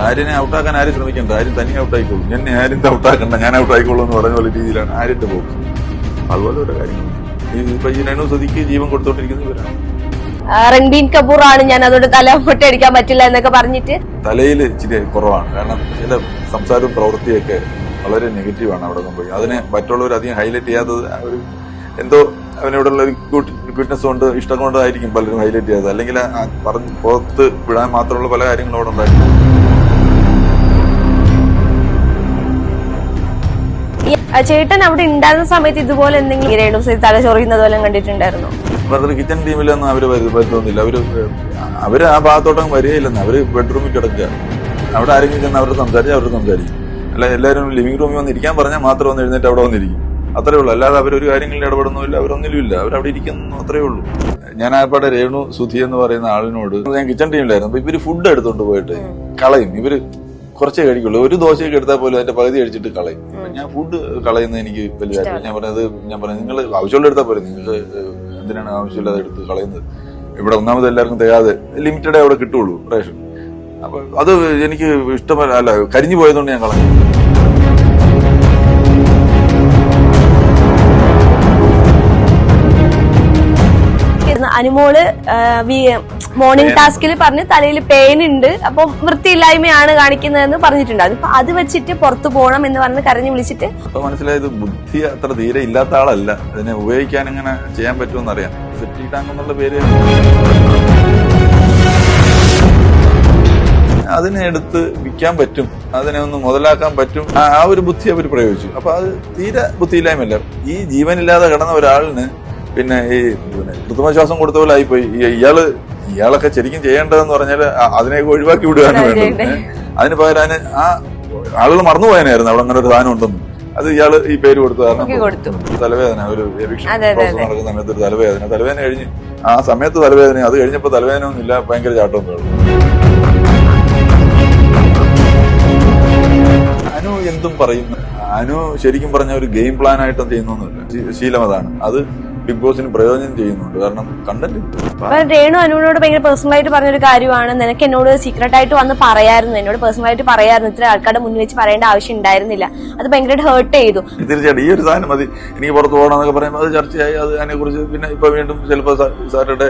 ആര്യനെ ഔട്ടാക്കാൻ ആരും ശ്രമിക്കണ്ട, ആരും തനിയെ ഔട്ടായിക്കോളൂ, എന്നെ ആരും ഔട്ടാക്കണ്ട, ഞാൻ ഔട്ടായിക്കോളൂ എന്ന് പറഞ്ഞ പോലെ രീതിയിലാണ് ആര്യന്റെ പോക്ക്. അതുപോലെ ഒരു കാര്യം ഇപ്പൊ ഈ രേണു സുധിക്ക് ജീവൻ കൊടുത്തോണ്ടിരിക്കുന്നവരാണ്. രൺബീർ കപൂർ ആണ്, ഞാൻ അതോട് തല പൊട്ടടിക്കാൻ പറ്റില്ല എന്നൊക്കെ പറഞ്ഞിട്ട് തലയിൽ ഇച്ചിരി കുറവാണ്. കാരണം ചില സംസാരവും പ്രവൃത്തിയൊക്കെ വളരെ നെഗറ്റീവാണ് അവിടെ സംഭവിക്കുന്നത്. അതിനെ മറ്റുള്ളവർ അധികം ഹൈലൈറ്റ് ചെയ്യാത്തത് ഒരു എന്തോ അവനോടുള്ള ഒരു ക്യൂട്ട്നെസ് കൊണ്ട് ഇഷ്ടം കൊണ്ടായിരിക്കും പലരും ഹൈലൈറ്റ് ചെയ്യാത്തത്. അല്ലെങ്കിൽ പറഞ്ഞ് പുറത്ത് വിടാൻ മാത്രമുള്ള പല കാര്യങ്ങളും അവിടെ ഉണ്ടായിരുന്നു. ചേട്ടൻ അവിടെ ഉണ്ടായിരുന്ന സമയത്ത് ഇതുപോലെ എന്തെങ്കിലും രേണു സുധി തല ചൊറിയുന്നത് പോലെ കണ്ടിട്ടുണ്ടായിരുന്നു? വെറുതെ കിച്ചൺ ടീമിലൊന്നും അവര് വരുന്നില്ല. അവര് ആ ഭാഗത്തോട്ടം വരികയില്ലെന്ന്. അവര് ബെഡ്റൂമിൽ കിടക്കുക. അവിടെ ആരെങ്കിലും ചെന്ന് അവരോട് സംസാരിക്കും. അല്ല എല്ലാവരും ലിവിംഗ് റൂമിൽ വന്ന് ഇരിക്കാൻ പറഞ്ഞാൽ മാത്രം ഒന്ന് എഴുന്നേറ്റ് അവിടെ വന്നിരിക്കും. അത്രേ ഉള്ളൂ. അല്ലാതെ അവരൊരു കാര്യങ്ങളിൽ ഇടപെടുന്നില്ല, അവരൊന്നിലും ഇല്ല. അവരവിടെ ഇരിക്കുന്നു, അത്രേ ഉള്ളൂ. ഞാൻ ആയപ്പാടെ രേണു സുധി എന്ന് പറയുന്ന ആളിനോട് ഞാൻ കിച്ചൺ ടീമിലായിരുന്നു. അപ്പൊ ഇവര് ഫുഡ് എടുത്തോണ്ട് പോയിട്ട് കളയും. ഇവര് കുറച്ചേ കഴിക്കുള്ളൂ. ഒരു ദോശയൊക്കെ എടുത്താൽ പോലും അതിന്റെ പകുതി കഴിച്ചിട്ട് കളയും. ഞാൻ ഫുഡ് കളയുന്നത് എനിക്ക് വലിയ ഞാൻ പറഞ്ഞത് നിങ്ങൾ ആവശ്യമുള്ള എടുത്താൽ പോലും, നിങ്ങൾക്ക് എന്തിനാണ് ആവശ്യമില്ലാതെ എടുത്ത് കളയുന്നത്? ഇവിടെ ഒന്നാമത് എല്ലാവർക്കും തികയാതെ ലിമിറ്റഡേ അവിടെ കിട്ടുള്ളൂ റേഷൻ. അപ്പൊ അത് എനിക്ക് ഇഷ്ടമല്ല. അല്ല, കരിഞ്ഞു പോയതുകൊണ്ട് ഞാൻ കളഞ്ഞു. അനുമോള് മോർണിംഗ് ടാസ്കിൽ പറഞ്ഞ് തലയിൽ പെയിൻ ഉണ്ട്, അപ്പൊ വൃത്തിയില്ലായ്മയാണ് കാണിക്കുന്നതെന്ന് പറഞ്ഞിട്ടുണ്ട്. അതിപ്പോ അത് വെച്ചിട്ട് പുറത്തു പോകണം എന്ന് പറഞ്ഞ് കരഞ്ഞു വിളിച്ചിട്ട് അപ്പൊ മനസ്സിലായത് ബുദ്ധി അത്ര തീരെ ഇല്ലാത്ത ആളല്ല. അതിനെ ഉപയോഗിക്കാൻ എങ്ങനെ ചെയ്യാൻ പറ്റുമെന്നറിയാം. സെറ്റി ടാങ്ക് എന്നുള്ള പേര് അതിനെ എടുത്ത് വിൽക്കാൻ പറ്റും, അതിനെ ഒന്ന് മുതലാക്കാൻ പറ്റും. ആ ഒരു ബുദ്ധി അവർ പ്രയോഗിച്ചു. അപ്പൊ അത് തീരെ ബുദ്ധിയില്ലായ്മല്ല. ഈ ജീവനില്ലാതെ കിടന്ന ഒരാളിന് പിന്നെ ഈ കൃത്രിമശ്വാസം കൊടുത്ത പോലെ ആയിപ്പോയി. ഇയാളൊക്കെ ശരിക്കും ചെയ്യേണ്ടതെന്ന് പറഞ്ഞാൽ അതിനെയൊക്കെ ഒഴിവാക്കി വിടുകയാണ് വേണ്ടത്. അതിന് പകരം അതിന് ആ ആളുകൾ മറന്നുപോയനായിരുന്നു അവിടെ അങ്ങനെ ഒരു സാധനം ഉണ്ടെന്ന്. അത് ഇയാള് ഈ പേര് കൊടുത്തു. കാരണം തലവേദന, ഒരു എവിക്ഷൻ പ്രോസസ് നടക്കുന്ന സമയത്ത് ഒരു തലവേദന കഴിഞ്ഞ് ആ സമയത്ത് തലവേദന, അത് കഴിഞ്ഞപ്പോ തലവേദന ഒന്നും ഇല്ല, ഭയങ്കര ചാട്ടം വേണം. അനു എന്തും പറയും. അനു ശരിക്കും പറഞ്ഞ ഒരു ഗെയിം പ്ലാൻ ആയിട്ടും ചെയ്യുന്നൊന്നുമില്ല. ശീലം അതാണ്. അത് ബിഗ് ബോസിന് പ്രയോജനം ചെയ്യുന്നുണ്ട്. കാരണം കണ്ടന്റ് രേണു അനുവിനോട് ഭയങ്കര പേഴ്സണൽ ആയിട്ട് പറഞ്ഞൊരു കാര്യമാണ്, നിനക്ക് എന്നോട് സീക്രട്ട് ആയിട്ട് വന്ന് പറയായിരുന്നു, എന്നോട് പേഴ്സണൽ ആയിട്ട് പറയായിരുന്നു, ഇത്ര ആൾക്കാരുടെ മുന്നിൽ വെച്ച് പറയേണ്ട ആവശ്യം ഉണ്ടായിരുന്നില്ല. അത് ഭയങ്കരമായിട്ട് ഹേർട്ട് ചെയ്തു. തീർച്ചയായിട്ടും ഈ ഒരു സാധനം മതി, എനിക്ക് പുറത്ത് പോകണം എന്നൊക്കെ പറയുമ്പോൾ അത് ചർച്ചയായി. അത് അതിനെ കുറിച്ച് പിന്നെ ഇപ്പൊ വീണ്ടും ചിലപ്പോൾ സാറുടെ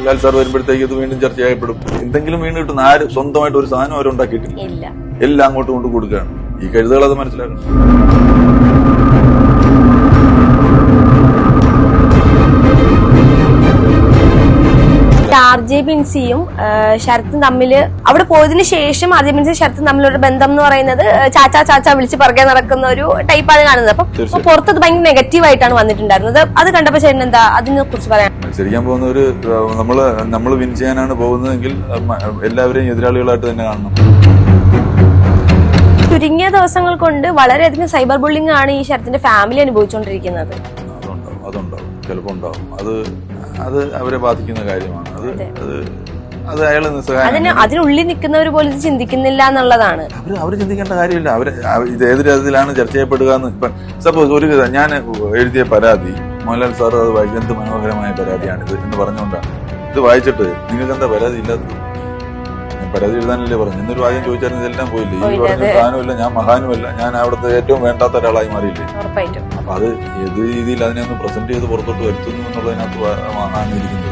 ലാൽ സാർ വരുമ്പോഴത്തേക്ക് ഇത് വീണ്ടും ചർച്ചയായപ്പെടും. എന്തെങ്കിലും വീണ്ടും കിട്ടുന്ന ആര് സ്വന്തമായിട്ട് ഒരു സാധനം അവരുണ്ടാക്കിയിട്ടില്ല. എല്ലാം അങ്ങോട്ട് കൊണ്ട് കൊടുക്കുകയാണ്. ഈ കഴുതുകൾ അത് മനസ്സിലാക്കണം. RJ ബിൻസിയും ശരത്തും തമ്മിൽ അവിടെ പോയതിനു ശേഷം RJ ബിൻസിയും ശരത്തും തമ്മിലൊരു ബന്ധം എന്ന് പറയുന്നത് ചാച്ചാ വിളിച്ച് പുറകെ നടക്കുന്ന ഒരു ടൈപ്പാണ് കാണുന്നത്. അപ്പൊ പുറത്തത് ഭയങ്കര നെഗറ്റീവ് ആയിട്ടാണ് വന്നിട്ടുണ്ടായിരുന്നത്. അത് കണ്ടപ്പോ ചേട്ടൻ എന്താ അതിനെ കുറിച്ച് പറയാൻ? ശരിക്കാൻ പോകുന്ന ഒരു നമ്മള് വിൻ ചെയ്യാനാണ് പോകുന്നതെങ്കിൽ എല്ലാവരെയും എതിരാളികളായിട്ട് തന്നെ കാണണം. ചുരുങ്ങിയ ദിവസങ്ങൾ കൊണ്ട് വളരെയധികം സൈബർ ബുള്ളിംഗ് ആണ് ഈ ശരത്തിന്റെ ഫാമിലി അനുഭവിച്ചുകൊണ്ടിരിക്കുന്നത്. അതുണ്ടാവും, ചിലപ്പോ ഉണ്ടാവും. അത് അവരെ ബാധിക്കുന്ന കാര്യമാണ്. അത് അയാൾ അതിനുള്ളിൽ നിൽക്കുന്നവർ പോലും ഇത് ചിന്തിക്കുന്നില്ല എന്നുള്ളതാണ്. അവര് ചിന്തിക്കേണ്ട കാര്യമില്ല. ഇത് ഏത് തരത്തിലാണ് ചർച്ച ചെയ്യപ്പെടുക എന്ന്. ഇപ്പൊ സപ്പോസ് ഒരു ഞാൻ എഴുതിയ പരാതി മോഹൻലാൽ സാർ അത് വായിച്ചത് എന്ത് മനോഹരമായ പരാതിയാണിത് എന്ന് പറഞ്ഞുകൊണ്ടാണ്. ഇത് വായിച്ചിട്ട് നിങ്ങൾക്ക് എന്താ പരാതി ഇല്ലാത്തത്? പരാതി എഴുതാനല്ലേ പറഞ്ഞു. എന്നൊരു വാചകം ചോദിച്ചാൽ ഇതെല്ലാം പോയില്ലേ? ഈ പറഞ്ഞ സാധനമില്ല, ഞാൻ മഹാനുമല്ല, ഞാൻ അവിടുത്തെ ഏറ്റവും വേണ്ടാത്ത ഒരാളായി മാറിയില്ലേ? അപ്പൊ അത് ഏത് രീതിയിൽ അതിനെ ഒന്ന് പ്രസന്റ് ചെയ്ത് പുറത്തോട്ട് വരുത്തുന്നു എന്നുള്ളതിനകത്ത് ആണ് ഇരിക്കുന്നത്.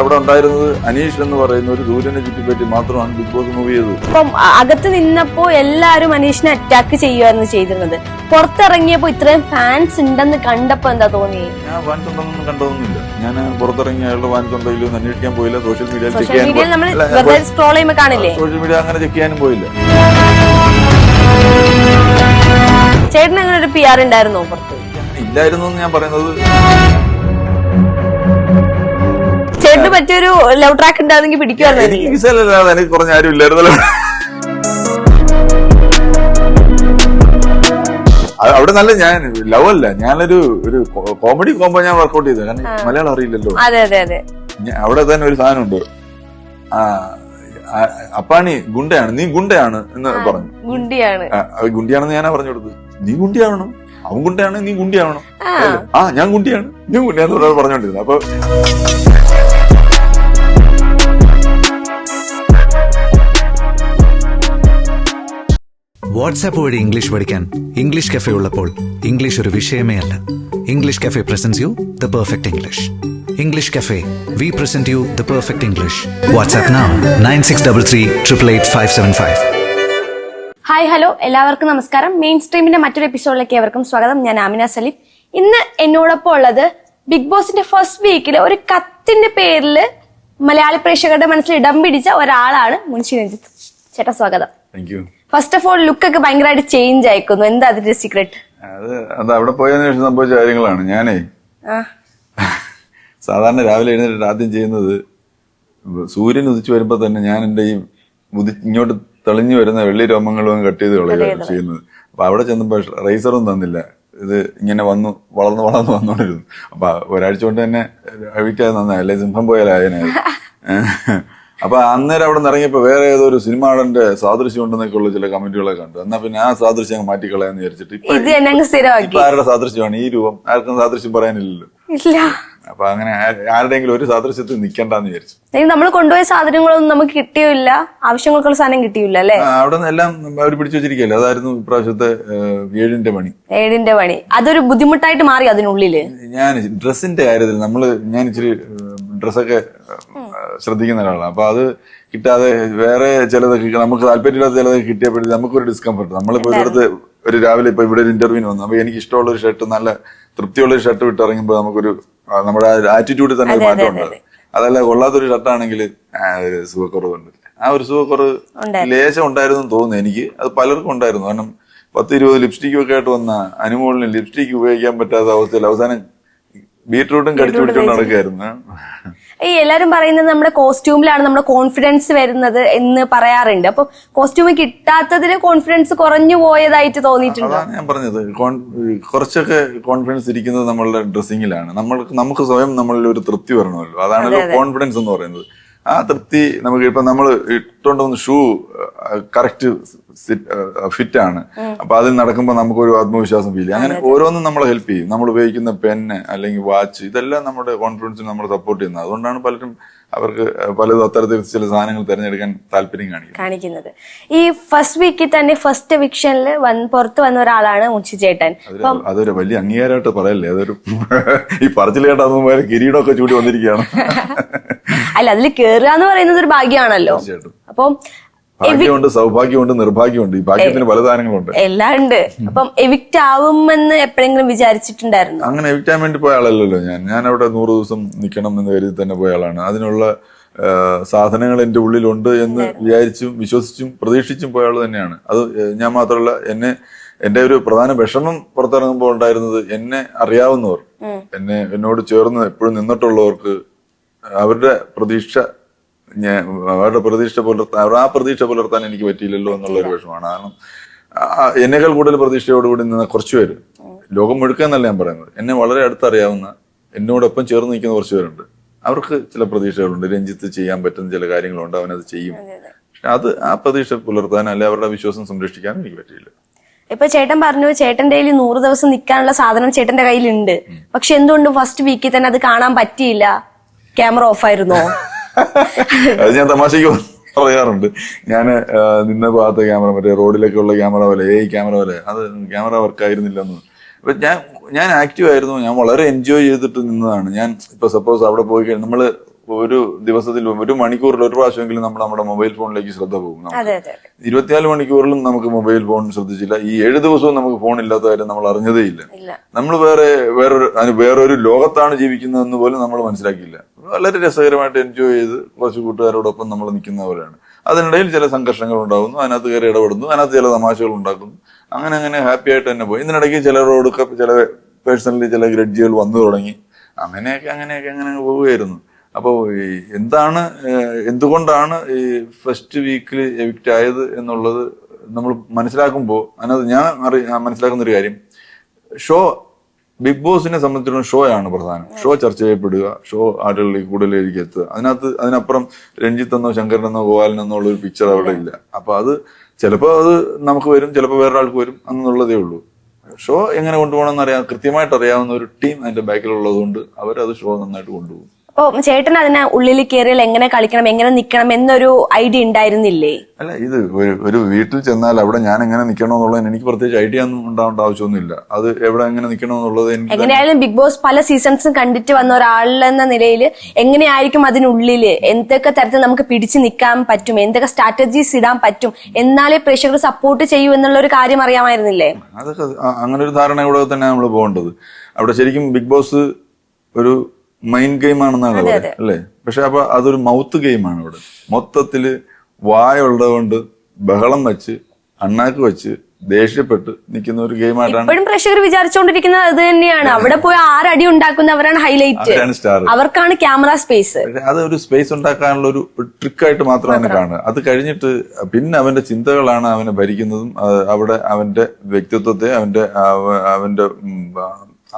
അവിടെ ഉണ്ടായിരുന്നത് അനീഷ് എന്ന് പറയുന്ന ഒരു സൂര്യനെ ചുറ്റിപ്പറ്റി മാത്രമാണ് ബിഗ് ബോസ് മൂവ് ചെയ്തത്. അപ്പം അകത്ത് നിന്നപ്പോ എല്ലാരും അനീഷിനെ അറ്റാക്ക് ചെയ്യുകയായിരുന്നു ചെയ്തിരുന്നത്. പുറത്തിറങ്ങിയപ്പോ ഇത്രയും ഫാൻസ് ഉണ്ടെന്ന് കണ്ടപ്പോ എന്താ തോന്നി? ഞാൻ ഫാൻസ് ഉണ്ടെന്നൊന്നും കണ്ടതൊന്നുമില്ല. ഞാൻ പുറത്തിറങ്ങി അയാളുടെ ഫാൻസ് ഉണ്ടോ ഇല്ലോ എന്ന് അന്വേഷിക്കാൻ പോയില്ല. സോഷ്യൽ മീഡിയ അങ്ങനെ ചെക്ക് ചെയ്യാനും പോയില്ല. ചേട്ടൻ അങ്ങനെ ഒരു PR ഉണ്ടായിരുന്നോ പുറത്ത്? ഇല്ലായിരുന്നു ഞാൻ പറയുന്നത്. ചേട്ടന് പറ്റിയൊരു ലവ് ട്രാക്ക് ഉണ്ടായിരുന്നെങ്കിൽ പിടിക്കുവായിരുന്നു. എനിക്ക് കുറഞ്ഞ ആരും ഇല്ലായിരുന്നല്ലോ അവിടെ. നല്ല ഞാൻ ലവ് അല്ല, ഞാനൊരു കോമഡി കോമ്പോ ഞാൻ വർക്ക്ഔട്ട് ചെയ്തത്. കാരണം മലയാളം അറിയില്ലല്ലോ. അവിടെ തന്നെ ഒരു സാധനമുണ്ട്, അപ്പാണി ഗുണ്ടയാണ്, നീ ഗുണ്ടയാണ് എന്ന് പറഞ്ഞു. ഗുണ്ടിയാണെന്ന് ഞാനാ പറഞ്ഞു കൊടുത്തത്. നീ ഗുണ്ടിയാവണം, അവൻ ഗുണ്ടയാണ്, നീ ഗുണ്ടിയാവണം. ഞാൻ ഗുണ്ടിയാണ്, നീ ഗുണ്ടിയാന്ന് പറഞ്ഞോണ്ടിരുന്നത്. അപ്പൊ വാട്സാപ്പ് വഴി ഇംഗ്ലീഷ് പഠിക്കാൻ ഇംഗ്ലീഷ് കഫേ ഉള്ളപ്പോൾ ഇംഗ്ലീഷ് ഒരു വിഷയമേ അല്ല. English cafe presents you the perfect English. English cafe, we present you the perfect English. WhatsApp now 9633 hi hello, എല്ലാവർക്കും നമസ്കാരം. മെയിൻ സ്ട്രീമിന്റെ മറ്റൊരു എപ്പിസോഡിലേക്ക് ഏവർക്കും സ്വാഗതം. ഞാൻ ആമിന സലീം. ഇന്ന് എന്നോടൊപ്പം ഉള്ളത് ബിഗ് ബോസിന്റെ ഫസ്റ്റ് വീക്കിൽ ഒരു കത്തിന്റെ പേരിൽ മലയാളി പ്രേക്ഷകരുടെ മനസ്സിൽ ഇടം പിടിച്ച ഒരാളാണ് മുൻഷി രഞ്ജിത്ത്. ചേട്ടാ സ്വാഗതം. ഫസ്റ്റ് ഓഫ് ഓൾ ലുക്കൊക്കെ ഭയങ്കരമായിട്ട് ചേഞ്ച് ആയിക്കുന്നു. എന്താ അതിന്റെ സീക്രട്ട്? അത് അവിടെ പോയതിനു ശേഷം സംഭവിച്ച കാര്യങ്ങളാണ്. ഞാനേ സാധാരണ രാവിലെ എഴുന്നേറ്റ് ആദ്യം ചെയ്യുന്നത് സൂര്യൻ ഉദിച്ചു വരുമ്പോ തന്നെ ഞാൻ എന്റെ ഈ ഇങ്ങോട്ട് തെളിഞ്ഞു വരുന്ന വെള്ളി രോമങ്ങളും കട്ട് ചെയ്ത് കളയുകയാണ് ചെയ്യുന്നത്. അപ്പൊ അവിടെ ചെന്നപ്പോ റൈസറും തന്നില്ല. ഇത് ഇങ്ങനെ വളർന്നു വന്നോണ്ടിരുന്നു. അപ്പൊ ഒരാഴ്ച കൊണ്ട് തന്നെ അഴിക്കാതെ നന്നായല്ലേ, സിംഹം പോയാലായനായി. അപ്പൊ അന്നേരം അവിടെ നിന്ന് ഇറങ്ങിയപ്പോ വേറെ ഏതോ ഒരു സിനിമ നടന്റെ സാദൃശ്യം ഉണ്ടെന്നൊക്കെ ഉള്ള ചില കമന്റുകളെ കണ്ടു. എന്നാ പിന്നെ ആ സാദൃശ്യം അങ്ങ് മാറ്റിക്കളയാന്ന് വിചാരിച്ചിട്ട് ഇപ്പൊ ആരുടെ സാദൃശ്യമാണ് ഈ രൂപം? ആർക്കും സാദൃശ്യം പറയാനില്ലല്ലോ. അപ്പൊ അങ്ങനെ ആരുടെയെങ്കിലും ഒരു സാദൃശ്യത്തിൽ നിൽക്കണ്ടെന്ന് വിചാരിച്ചു. നമ്മൾ കൊണ്ടുപോയ സാധനങ്ങളൊന്നും നമുക്ക് കിട്ടിയില്ല, ആവശ്യങ്ങൾക്കുള്ള സാധനം കിട്ടിയില്ല അല്ലേ? അവിടെ നിന്ന് എല്ലാം അവർ പിടിച്ചു വെച്ചിരിക്കല്ലേ. അതായിരുന്നു ഇപ്രാവശ്യത്തെ ഏഴിന്റെ പണി. അതൊരു ബുദ്ധിമുട്ടായിട്ട് മാറി അതിനുള്ളില്. ഞാൻ ഡ്രസ്സിന്റെ കാര്യത്തിൽ ഞാൻ ഇച്ചിരി ഡ്രസ്സൊക്കെ ശ്രദ്ധിക്കുന്ന ഒരാളാണ്. അപ്പൊ അത് കിട്ടാതെ വേറെ ചിലതൊക്കെ നമുക്ക് താല്പര്യമില്ലാത്ത ചിലതൊക്കെ കിട്ടിയപ്പോഴത്തേക്ക് നമുക്കൊരു ഡിസ്കംഫർട്ട്. നമ്മളിപ്പോ ഒരിടത്ത് ഒരു രാവിലെ ഇപ്പൊ ഇവിടെ ഒരു ഇന്റർവ്യൂവിന് വന്നു. അപ്പൊ എനിക്ക് ഇഷ്ടമുള്ള ഒരു ഷർട്ട്, നല്ല തൃപ്തിയുള്ള ഒരു ഷർട്ട് വിട്ടിറങ്ങുമ്പോൾ നമുക്കൊരു നമ്മുടെ ആറ്റിറ്റ്യൂഡിൽ തന്നെ ഒരു മാറ്റം ഉണ്ടാകും. അതല്ല കൊള്ളാത്തൊരു ഷർട്ടാണെങ്കിൽ ഒരു സുഖക്കുറവുണ്ട്. ആ ഒരു സുഖക്കുറവ് ലേശം ഉണ്ടായിരുന്നു തോന്നുന്നു എനിക്ക്. അത് പലർക്കും ഉണ്ടായിരുന്നു. കാരണം 10-20 ലിപ്സ്റ്റിക്കും ഒക്കെ ആയിട്ട് വന്ന അനുമോളിന് ലിപ്സ്റ്റിക് ഉപയോഗിക്കാൻ പറ്റാത്ത അവസ്ഥയിൽ അവസാനം ബീറ്റ്റൂട്ടും കടിച്ചു പിടിച്ചോണ്ട് നടക്കായിരുന്നു. ഈ എല്ലാരും പറയുന്നത് നമ്മുടെ കോസ്റ്റ്യൂമിലാണ് നമ്മുടെ കോൺഫിഡൻസ് വരുന്നത് എന്ന് പറയാറുണ്ട്. അപ്പൊ കോസ്റ്റ്യൂം കിട്ടാത്തതിന് കോൺഫിഡൻസ് കുറഞ്ഞു പോയതായിട്ട് തോന്നിയിട്ടുണ്ട്. അതാണ് ഞാൻ പറഞ്ഞത്. കുറച്ചൊക്കെ കോൺഫിഡൻസ് ഇരിക്കുന്നത് നമ്മളുടെ ഡ്രസ്സിങ്ങിലാണ്. നമുക്ക് സ്വയം നമ്മളിൽ ഒരു തൃപ്തി വരണമല്ലോ. അതാണല്ലോ കോൺഫിഡൻസ് എന്ന് പറയുന്നത്. ആ തൃപ്തി നമുക്ക് ഇപ്പൊ നമ്മൾ ഇട്ടുകൊണ്ട് വന്ന ഷൂ കറക്റ്റ് ഫിറ്റ് ആണ്. അപ്പൊ അതിൽ നടക്കുമ്പോൾ നമുക്കൊരു ആത്മവിശ്വാസം ഫീൽ ചെയ്യും. അങ്ങനെ ഓരോന്നും നമ്മളെ ഹെൽപ്പ് ചെയ്യും. നമ്മൾ ഉപയോഗിക്കുന്ന പെന്ന് അല്ലെങ്കിൽ വാച്ച്, ഇതെല്ലാം നമ്മുടെ കോൺഫിഡൻസിന് നമ്മൾ സപ്പോർട്ട് ചെയ്യുന്നത്. അതുകൊണ്ടാണ് പലരും അവർക്ക് പലതും അത്തരത്തിൽ ചില സാധനങ്ങൾ തിരഞ്ഞെടുക്കാൻ താല്പര്യം കാണിക്കുന്നത്. ഈ ഫസ്റ്റ് വീക്കിൽ തന്നെ ഫസ്റ്റ് എവിക്ഷനിൽ പുറത്ത് വന്ന ഒരാളാണ് മുൻഷി ചേട്ടൻ. അതൊരു വലിയ അംഗീകാരമായിട്ട് പറയല്ലേ. അതൊരു ഈ പറച്ചിൽ കേട്ടാ കിരീടമൊക്കെ ചൂടി വന്നിരിക്കുകയാണ്. അല്ല, അതിൽ കേറുക എന്ന് പറയുന്നത് ഒരു ഭാഗ്യമാണല്ലോ. അപ്പം ഭാഗ്യമുണ്ട്, സൗഭാഗ്യമുണ്ട്, നിർഭാഗ്യമുണ്ട്. ഈ ഭാഗ്യത്തിന് പല സാധനങ്ങളുണ്ട്, എല്ലാം ഉണ്ട്. അപ്പം എവിക്റ്റ് ആവുമെന്ന് എപ്പോഴെങ്കിലും വിചാരിച്ചിട്ടുണ്ടായിരുന്നു? അങ്ങനെ എവിക്റ്റാൻ വേണ്ടി പോയ ആളല്ലല്ലോ ഞാൻ അവിടെ 100 ദിവസം നിൽക്കണം എന്ന് കരുതി തന്നെ പോയ ആളാണ്. അതിനുള്ള സാധനങ്ങൾ എന്റെ ഉള്ളിലുണ്ട് എന്ന് വിചാരിച്ചും വിശ്വസിച്ചും പ്രതീക്ഷിച്ചും പോയ ആൾ തന്നെയാണ്. അത് ഞാൻ മാത്രമല്ല, എന്റെ ഒരു പ്രധാന വിഷമം പുറത്തിറങ്ങുമ്പോൾ ഉണ്ടായിരുന്നത്, എന്നെ അറിയാവുന്നവർ, എന്നോട് ചേർന്ന് എപ്പോഴും നിന്നിട്ടുള്ളവർക്ക് അവരുടെ പ്രതീക്ഷ പുലർത്താൻ എനിക്ക് പറ്റിയില്ലല്ലോ എന്നുള്ളൊരു വിഷമാണ്. കാരണം എന്നേക്കാൾ കൂടുതൽ പ്രതീക്ഷയോടുകൂടി നിന്ന കുറച്ചു പേര്, ലോകം മുഴുക്കെന്നല്ല ഞാൻ പറയുന്നത്, എന്നെ വളരെ അടുത്തറിയാവുന്ന എന്നോടൊപ്പം ചേർന്ന് നിൽക്കുന്ന കുറച്ചു പേരുണ്ട്. അവർക്ക് ചില പ്രതീക്ഷകളുണ്ട്. രഞ്ജിത്ത് ചെയ്യാൻ പറ്റുന്ന ചില കാര്യങ്ങളുണ്ട്, അവനത് ചെയ്യും. പക്ഷെ ആ പ്രതീക്ഷ പുലർത്താൻ അല്ലെ അവരുടെ വിശ്വാസം സംരക്ഷിക്കാനും എനിക്ക് പറ്റിയില്ല. ഇപ്പൊ ചേട്ടൻ പറഞ്ഞു ചേട്ടന്റെ കയ്യിൽ 100 ദിവസം നിൽക്കാനുള്ള സാധനം ചേട്ടന്റെ കയ്യിലുണ്ട്. പക്ഷെ എന്തുകൊണ്ട് ഫസ്റ്റ് വീക്കിൽ തന്നെ അത് കാണാൻ പറ്റിയില്ല? ക്യാമറ ഓഫ് ആയിരുന്നോ? അത് ഞാൻ തമാശയ്ക്ക് പറയാറുണ്ട്. ഞാൻ നിന്ന ഭാഗത്തെ ക്യാമറ, മറ്റേ റോഡിലൊക്കെ ഉള്ള ക്യാമറ പോലെ, ക്യാമറ പോലെ, അത് ക്യാമറ വർക്ക് ആയിരുന്നില്ലെന്ന്. അപ്പൊ ഞാൻ ആക്റ്റീവ് ആയിരുന്നു. ഞാൻ വളരെ എൻജോയ് ചെയ്തിട്ട് നിന്നതാണ്. ഞാൻ ഇപ്പൊ സപ്പോസ് അവിടെ പോയി കഴിഞ്ഞാൽ നമ്മള് ഒരു ദിവസത്തിൽ 1 മണിക്കൂറിൽ ഒരു പ്രാവശ്യമെങ്കിലും നമ്മുടെ മൊബൈൽ ഫോണിലേക്ക് ശ്രദ്ധ പോകും. 24 മണിക്കൂറിലും നമുക്ക് മൊബൈൽ ഫോൺ ശ്രദ്ധിച്ചില്ല. ഈ 7 ദിവസവും നമുക്ക് ഫോൺ ഇല്ലാത്ത കാര്യം നമ്മൾ അറിഞ്ഞതേ ഇല്ല. നമ്മൾ വേറൊരു ലോകത്താണ് ജീവിക്കുന്നതെന്ന് പോലും നമ്മൾ മനസ്സിലാക്കിയില്ല. വളരെ രസകരമായിട്ട് എൻജോയ് ചെയ്ത് കുറച്ച് കൂട്ടുകാരോടൊപ്പം നമ്മൾ നിൽക്കുന്നവരാണ്. അതിനിടയിൽ ചില സംഘർഷങ്ങൾ ഉണ്ടാകുന്നു, അതിനകത്ത് കയറി ഇടപെടുന്നു, അതിനകത്ത് ചില തമാശകൾ ഉണ്ടാക്കുന്നു. അങ്ങനെ ഹാപ്പി ആയിട്ട് തന്നെ പോയി. ഇതിനിടയ്ക്ക് ചിലരോടൊക്കെ ചില പേഴ്സണലി ചില ഗ്രഡ്ജുകൾ വന്നു തുടങ്ങി. അങ്ങനെയൊക്കെ അങ്ങനെ പോവുകയായിരുന്നു. അപ്പോൾ എന്തുകൊണ്ടാണ് ഈ ഫസ്റ്റ് വീക്കിൽ എവിക്റ്റ് ആയത് എന്നുള്ളത് നമ്മൾ മനസ്സിലാക്കുമ്പോൾ അതിനകത്ത് ഞാൻ മനസ്സിലാക്കുന്ന ഒരു കാര്യം, ബിഗ് ബോസിനെ സംബന്ധിച്ചിടത്തോളം ഷോ ആണ് പ്രധാനം. ഷോ ചർച്ച ചെയ്യപ്പെടുക, ഷോ ആളുകളിലേക്ക് കൂടുതലേക്ക് എത്തുക. അതിനപ്പുറം രഞ്ജിത്തെന്നോ ശങ്കരനെന്നോ ഗോപാലനെന്നോ ഉള്ള ഒരു പിക്ചർ അവിടെ ഇല്ല. അപ്പൊ അത് ചിലപ്പോൾ അത് നമുക്ക് വരും, ചിലപ്പോൾ വേറൊരാൾക്ക് വരും എന്നുള്ളതേ ഉള്ളൂ. ഷോ എങ്ങനെ കൊണ്ടുപോകണമെന്ന് കൃത്യമായിട്ട് അറിയാവുന്ന ഒരു ടീം അതിന്റെ ബാക്കിലുള്ളത് കൊണ്ട് അവരത് ഷോ നന്നായിട്ട് കൊണ്ടുപോകും. അപ്പൊ ചേട്ടൻ അതിനെ ഉള്ളിൽ കയറിയാൽ എങ്ങനെ കളിക്കണം, എങ്ങനെ നിക്കണം എന്നൊരു ഐഡിയ ഉണ്ടായിരുന്നില്ലേ? അല്ല, ഇത് ഒരു വീട്ടിൽ ചെന്നാൽ അവിടെ ഞാൻ എങ്ങനെ നിൽക്കണമെന്നുള്ളത് എനിക്ക് പ്രത്യേകിച്ച് ഐഡിയ ഒന്നും ഉണ്ടാവേണ്ട ആവശ്യമൊന്നുമില്ല. അത് എവിടെ എങ്ങനെ നിൽക്കണമെന്നുള്ളത് എനിക്ക് എങ്ങനെയായാലും ബിഗ് ബോസ് പല സീസൺസും കണ്ടിട്ട് വന്ന ഒരാളെന്ന നിലയിൽ എങ്ങനെയായിരിക്കും അതിനുള്ളില് എന്തൊക്കെ തരത്തിൽ നമുക്ക് പിടിച്ചു നിൽക്കാൻ പറ്റും, എന്തൊക്കെ സ്ട്രാറ്റജീസ് ഇടാൻ പറ്റും, എന്നാലേ പ്രേക്ഷകർ സപ്പോർട്ട് ചെയ്യൂ എന്നുള്ള ഒരു കാര്യം അറിയാമായിരുന്നില്ലേ? അതൊക്കെ അങ്ങനെ ഒരു ധാരണയോടെ തന്നെ നമ്മൾ പോകേണ്ടത്. അവിടെ ശരിക്കും ബിഗ് ബോസ് ഒരു മൈൻഡ് ഗെയിം ആണെന്നാണ് പറയുന്നത് അല്ലേ? പക്ഷെ അപ്പൊ അതൊരു മൗത്ത് ഗെയിമാണ്. ഇവിടെ മൊത്തത്തില് വായുള്ളതുകൊണ്ട് ബഹളം വെച്ച് അണ്ണാക്ക് വെച്ച് ദേഷ്യപ്പെട്ട് നിൽക്കുന്ന ഒരു ഗെയിമായിട്ടാണ് ഇപ്പോഴും പ്രേക്ഷകർ വിചാരിച്ചുകൊണ്ടിരിക്കുന്നത് അത് തന്നെയാണ്. അവിടെ പോയി ആരടി ഉണ്ടാക്കുന്നവരാണ് ഹൈലൈറ്റ്, അവർക്കാണ് ക്യാമറ സ്പേസ്. അത് ഒരു സ്പേസ് ഉണ്ടാക്കാനുള്ള ഒരു ട്രിക്കായിട്ട് മാത്രമാണ് കാണുക. അത് കഴിഞ്ഞിട്ട് പിന്നെ അവന്റെ ചിന്തകളാണ് അവനെ ഭരിക്കുന്നതും അവിടെ അവന്റെ വ്യക്തിത്വത്തെ അവന്റെ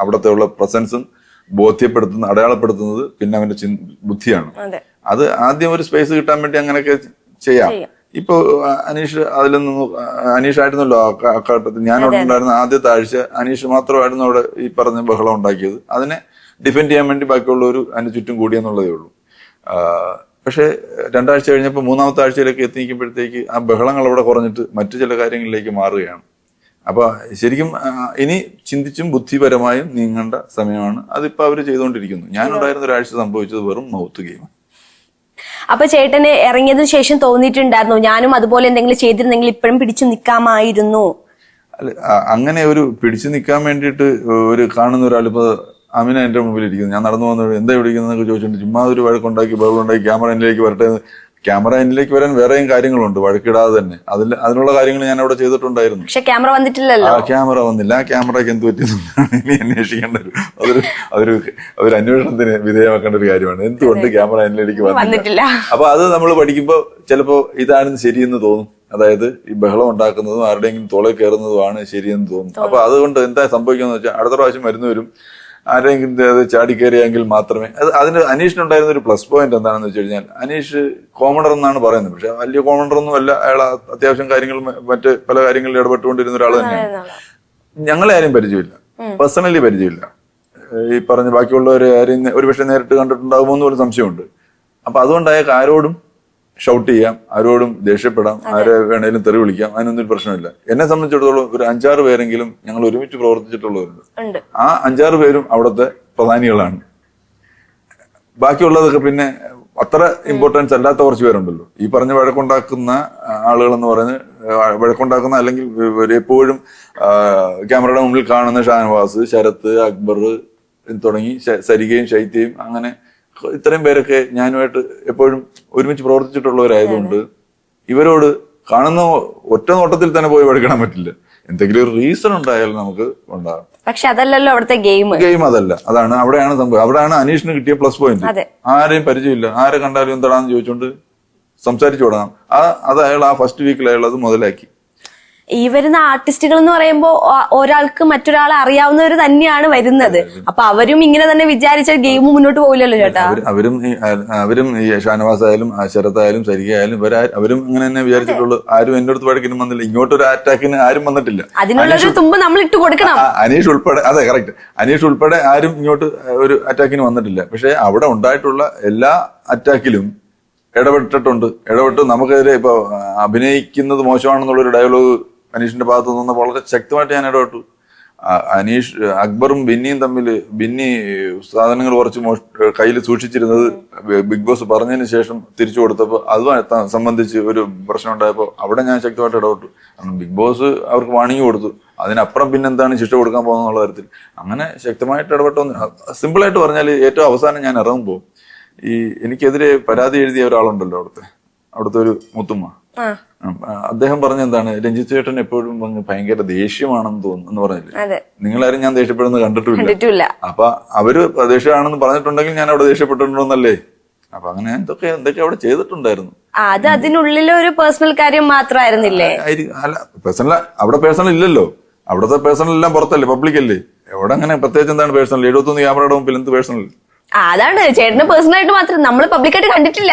അവിടത്തെ ഉള്ള പ്രസൻസും അടയാളപ്പെടുത്തുന്നത് പിന്നെ അവന്റെ ബുദ്ധിയാണ്. അത് ആദ്യം ഒരു സ്പേസ് കിട്ടാൻ വേണ്ടി അങ്ങനെയൊക്കെ ചെയ്യാം. ഇപ്പൊ അനീഷ് അനീഷായിരുന്നല്ലോ ആ ഘട്ടത്തിൽ ഞാനവിടെ ഉണ്ടായിരുന്ന ആദ്യത്തെ ആഴ്ച അനീഷ് മാത്രമായിരുന്നു അവിടെ ഈ പറഞ്ഞ ബഹളം ഉണ്ടാക്കിയത്. അതിനെ ഡിഫെൻഡ് ചെയ്യാൻ വേണ്ടി ബാക്കിയുള്ളവർ അതിന് ചുറ്റും കൂടിയെന്നുള്ളതേ ഉള്ളൂ. പക്ഷെ 2 ആഴ്ച കഴിഞ്ഞപ്പോൾ 3-ാമത്തെ ആഴ്ചയിലേക്ക് എത്തിക്കുമ്പോഴത്തേക്ക് ആ ബഹളങ്ങൾ അവിടെ കുറഞ്ഞിട്ട് മറ്റു ചില കാര്യങ്ങളിലേക്ക് മാറുകയാണ്. അപ്പൊ ശരിക്കും ഇനി ചിന്തിച്ചും ബുദ്ധിപരമായും നീങ്ങേണ്ട സമയമാണ്. അതിപ്പോ അവര് ചെയ്തുകൊണ്ടിരിക്കുന്നു. ഞാനുണ്ടായിരുന്ന ഒരാഴ്ച സംഭവിച്ചത് വെറും മൗത്ത് ഗെയിം. അപ്പൊ ചേട്ടന് ഇറങ്ങിയതിനു ശേഷം തോന്നിയിട്ടുണ്ടായിരുന്നു ഞാനും അതുപോലെ എന്തെങ്കിലും ചെയ്തിരുന്നെങ്കിൽ ഇപ്പോഴും പിടിച്ചു നിൽക്കാമായിരുന്നു? അല്ല, അങ്ങനെ ഒരു പിടിച്ചു നിൽക്കാൻ വേണ്ടിയിട്ട് ഒരു കാണുന്ന ഒരാളിപ്പോ അമിന എന്റെ മുമ്പിൽ ഇരിക്കുന്നു. ഞാൻ നടന്നു വന്നത് എന്താ വിളിക്കുന്നതൊക്കെ ചോദിച്ചിട്ടുണ്ട്. ചുമ്മാ ഒരു വഴക്കുണ്ടാക്കി ബഹളുണ്ടാക്കി ക്യാമറ എന്നിലേക്ക് വരട്ടെ. ക്യാമറ എന്നിലേക്ക് വരാൻ വേറെയും കാര്യങ്ങളുണ്ട്, വഴക്കിടാതെ തന്നെ. അതിനുള്ള കാര്യങ്ങൾ ഞാൻ അവിടെ ചെയ്തിട്ടുണ്ടായിരുന്നു. പക്ഷെ ക്യാമറ വന്നിട്ടില്ലല്ലോ. ക്യാമറ വന്നില്ല. ആ ക്യാമറയ്ക്ക് എന്ത് പറ്റിയെന്നാണ് ഇനി അന്വേഷിക്കേണ്ട ഒരു അന്വേഷണത്തിന് വിധേയമാക്കേണ്ട ഒരു കാര്യമാണ്. എന്തുകൊണ്ട് ക്യാമറ എന്നിലേക്ക് വന്നിട്ടില്ല? അപ്പൊ അത് നമ്മൾ പഠിക്കുമ്പോൾ ചിലപ്പോ ഇതാണ് ശരിയെന്ന് തോന്നും. അതായത് ഈ ബഹളം ഉണ്ടാക്കുന്നതും ആരുടെയെങ്കിലും തോളെ കയറുന്നതുമാണ് ശരിയെന്ന് തോന്നും. അപ്പൊ അതുകൊണ്ട് എന്താ സംഭവിക്കുന്നത് വെച്ചാൽ അടുത്ത പ്രാവശ്യം വരുന്നവരും ആരെങ്കിലും അത് ചാടിക്കയറിയെങ്കിൽ മാത്രമേ അതിന് അനീഷിനുണ്ടായിരുന്ന ഒരു പ്ലസ് പോയിന്റ് എന്താണെന്ന് വെച്ച് കഴിഞ്ഞാൽ അനീഷ് കോമണർ എന്നാണ് പറയുന്നത്. പക്ഷെ വലിയ കോമണർ ഒന്നും അല്ല. അയാൾ അത്യാവശ്യം കാര്യങ്ങൾ മറ്റ് പല കാര്യങ്ങളിൽ ഇടപെട്ടുകൊണ്ടിരുന്ന ഒരാൾ തന്നെയാണ്. ഞങ്ങളെ ആരും പരിചയമില്ല, പേഴ്സണലി പരിചയമില്ല. ഈ പറഞ്ഞ ബാക്കിയുള്ളവരെ ആരും ഒരുപക്ഷെ നേരിട്ട് കണ്ടിട്ടുണ്ടാകുമോ എന്ന് പോലും സംശയമുണ്ട്. അപ്പൊ അതുകൊണ്ടായ ആരോടും ഷൗട്ട് ചെയ്യാം, ആരോടും ദേഷ്യപ്പെടാം, ആരെ വേണേലും തെറി വിളിക്കാം, അതിനൊന്നും ഒരു പ്രശ്നമില്ല. എന്നെ സംബന്ധിച്ചിടത്തോളം ഒരു 5-6 പേരെങ്കിലും ഞങ്ങൾ ഒരുമിച്ച് പ്രവർത്തിച്ചിട്ടുള്ളവരുണ്ട്. ആ 5-6 പേരും അവിടുത്തെ പ്രധാനികളാണ്. ബാക്കിയുള്ളതൊക്കെ പിന്നെ അത്ര ഇമ്പോർട്ടൻസ് അല്ലാത്ത കുറച്ച് പേരുണ്ടല്ലോ. ഈ പറഞ്ഞ വഴക്കുണ്ടാക്കുന്ന ആളുകളെന്ന് പറഞ്ഞ് വഴക്കുണ്ടാക്കുന്ന അല്ലെങ്കിൽ എപ്പോഴും ക്യാമറയുടെ മുമ്പിൽ കാണുന്ന ഷാനവാസ്, ശരത്ത്, അക്ബർ തുടങ്ങി സരികയും ശൈത്യയും അങ്ങനെ ഇത്രയും പേരൊക്കെ ഞാനുമായിട്ട് എപ്പോഴും ഒരുമിച്ച് പ്രവർത്തിച്ചിട്ടുള്ളവരായതുകൊണ്ട് ഇവരോട് കാണുന്ന ഒറ്റ നോട്ടത്തിൽ തന്നെ പോയി വഴക്കിടാൻ പറ്റില്ല. എന്തെങ്കിലും ഒരു റീസൺ ഉണ്ടായാലും നമുക്ക് ഉണ്ടാകും. പക്ഷെ അതല്ലല്ലോ അവിടുത്തെ ഗെയിം അതല്ല. അവിടെയാണ് സംഭവം. അവിടെയാണ് അനീഷിന് കിട്ടിയ പ്ലസ് പോയിന്റ്. ആരെയും പരിചയമില്ല, ആരെ കണ്ടാലും എന്താണെന്ന് ചോദിച്ചുകൊണ്ട് സംസാരിച്ചു തുടങ്ങാം. അത് അയാൾ ആ ഫസ്റ്റ് വീക്കിൽ അയാൾ അത് മുതലാക്കി. ഈ വരുന്ന ആർട്ടിസ്റ്റുകൾ എന്ന് പറയുമ്പോൾ ഒരാൾക്ക് മറ്റൊരാളെ അറിയാവുന്നവർ തന്നെയാണ് വരുന്നത്. അപ്പൊ അവരും ഇങ്ങനെ തന്നെ വിചാരിച്ച ഗെയിം മുന്നോട്ട് പോകില്ലല്ലോ ചേട്ടാ. അവരും ഈ ഷാനവാസ് ആയാലും ശരത് ആയാലും സരിക ആയാലും അവരും അങ്ങനെ തന്നെ വിചാരിച്ചിട്ടുള്ളൂ. ആരും എന്റെ അടുത്ത് വഴക്കിനും വന്നില്ല. ഇങ്ങോട്ടൊരു അറ്റാക്കിന് ആരും വന്നിട്ടില്ല. അതിനുള്ളൊരു തുമ്പ് നമ്മൾ ഇട്ട് കൊടുക്കണം. അനീഷ് ഉൾപ്പെടെ, അതെ കറക്റ്റ്, അനീഷ് ഉൾപ്പെടെ ആരും ഇങ്ങോട്ട് ഒരു അറ്റാക്കിന് വന്നിട്ടില്ല. പക്ഷെ അവിടെ ഉണ്ടായിട്ടുള്ള എല്ലാ അറ്റാക്കിലും ഇടപെട്ട് നമുക്കെതിരെ ഇപ്പൊ അഭിനയിക്കുന്നത് മോശമാണെന്നുള്ളൊരു ഡയലോഗ് അനീഷിന്റെ ഭാഗത്ത് നിന്ന് വളരെ ശക്തമായിട്ട് ഞാൻ ഇടപെട്ടു. അക്ബറും ബിന്നിയും തമ്മിൽ, ബിന്നി സാധനങ്ങൾ കുറച്ച് കയ്യിൽ സൂക്ഷിച്ചിരുന്നത് ബിഗ് ബോസ് പറഞ്ഞതിന് ശേഷം തിരിച്ചു കൊടുത്തപ്പോൾ അതുമായി സംബന്ധിച്ച് ഒരു പ്രശ്നം ഉണ്ടായപ്പോൾ അവിടെ ഞാൻ ശക്തമായിട്ട് ഇടപെട്ടു. ബിഗ് ബോസ് അവർക്ക് വാണിംഗ് കൊടുത്തു. അതിനപ്പുറം പിന്നെന്താണ് ശിക്ഷ കൊടുക്കാൻ പോകുന്നുള്ള തരത്തിൽ അങ്ങനെ ശക്തമായിട്ട് ഇടപെട്ടു. സിമ്പിളായിട്ട് പറഞ്ഞാൽ ഏറ്റവും അവസാനം ഞാൻ ഇറങ്ങുമ്പോൾ എനിക്കെതിരെ പരാതി എഴുതിയ ഒരാളുണ്ടല്ലോ അവിടുത്തെ ഒരു മുത്തുമ്മ, അദ്ദേഹം പറഞ്ഞ എന്താണ്, രഞ്ജിത്ത് ചേട്ടൻ എപ്പോഴും ഭയങ്കര ദേഷ്യമാണെന്ന് തോന്നുന്നു എന്ന് പറഞ്ഞില്ലേ. നിങ്ങളാരും ഞാൻ ദേഷ്യപ്പെടുന്നത് കണ്ടിട്ടില്ല. അപ്പൊ അവര് ദേഷ്യമാണെന്ന് പറഞ്ഞിട്ടുണ്ടെങ്കിൽ ഞാൻ അവിടെ ദേഷ്യപ്പെട്ടിട്ടുണ്ടോന്നല്ലേ. അപ്പൊ അങ്ങനെ എന്തൊക്കെ അവിടെ ചെയ്തിട്ടുണ്ടായിരുന്നു. അത് അതിനുള്ളിലെ ഒരു പേഴ്സണൽ കാര്യം മാത്രമായിരുന്നില്ലേ? അല്ല, പേഴ്സണൽ അവിടെ പേഴ്സണൽ ഇല്ലല്ലോ. അവിടുത്തെ പേഴ്സണൽ എല്ലാം പുറത്തല്ലേ, പബ്ലിക് അല്ലേ. എവിടെ അങ്ങനെ പ്രത്യേകിച്ച് എന്താണ് പേഴ്സണൽ? 71 ക്യാമറയുടെ മുമ്പിൽ എന്ത് പേഴ്സണൽ? അതാണ് ചേട്ടന് പേഴ്സണലായിട്ട് മാത്രം, നമ്മൾ പബ്ലിക്കായിട്ട് കണ്ടിട്ടില്ല.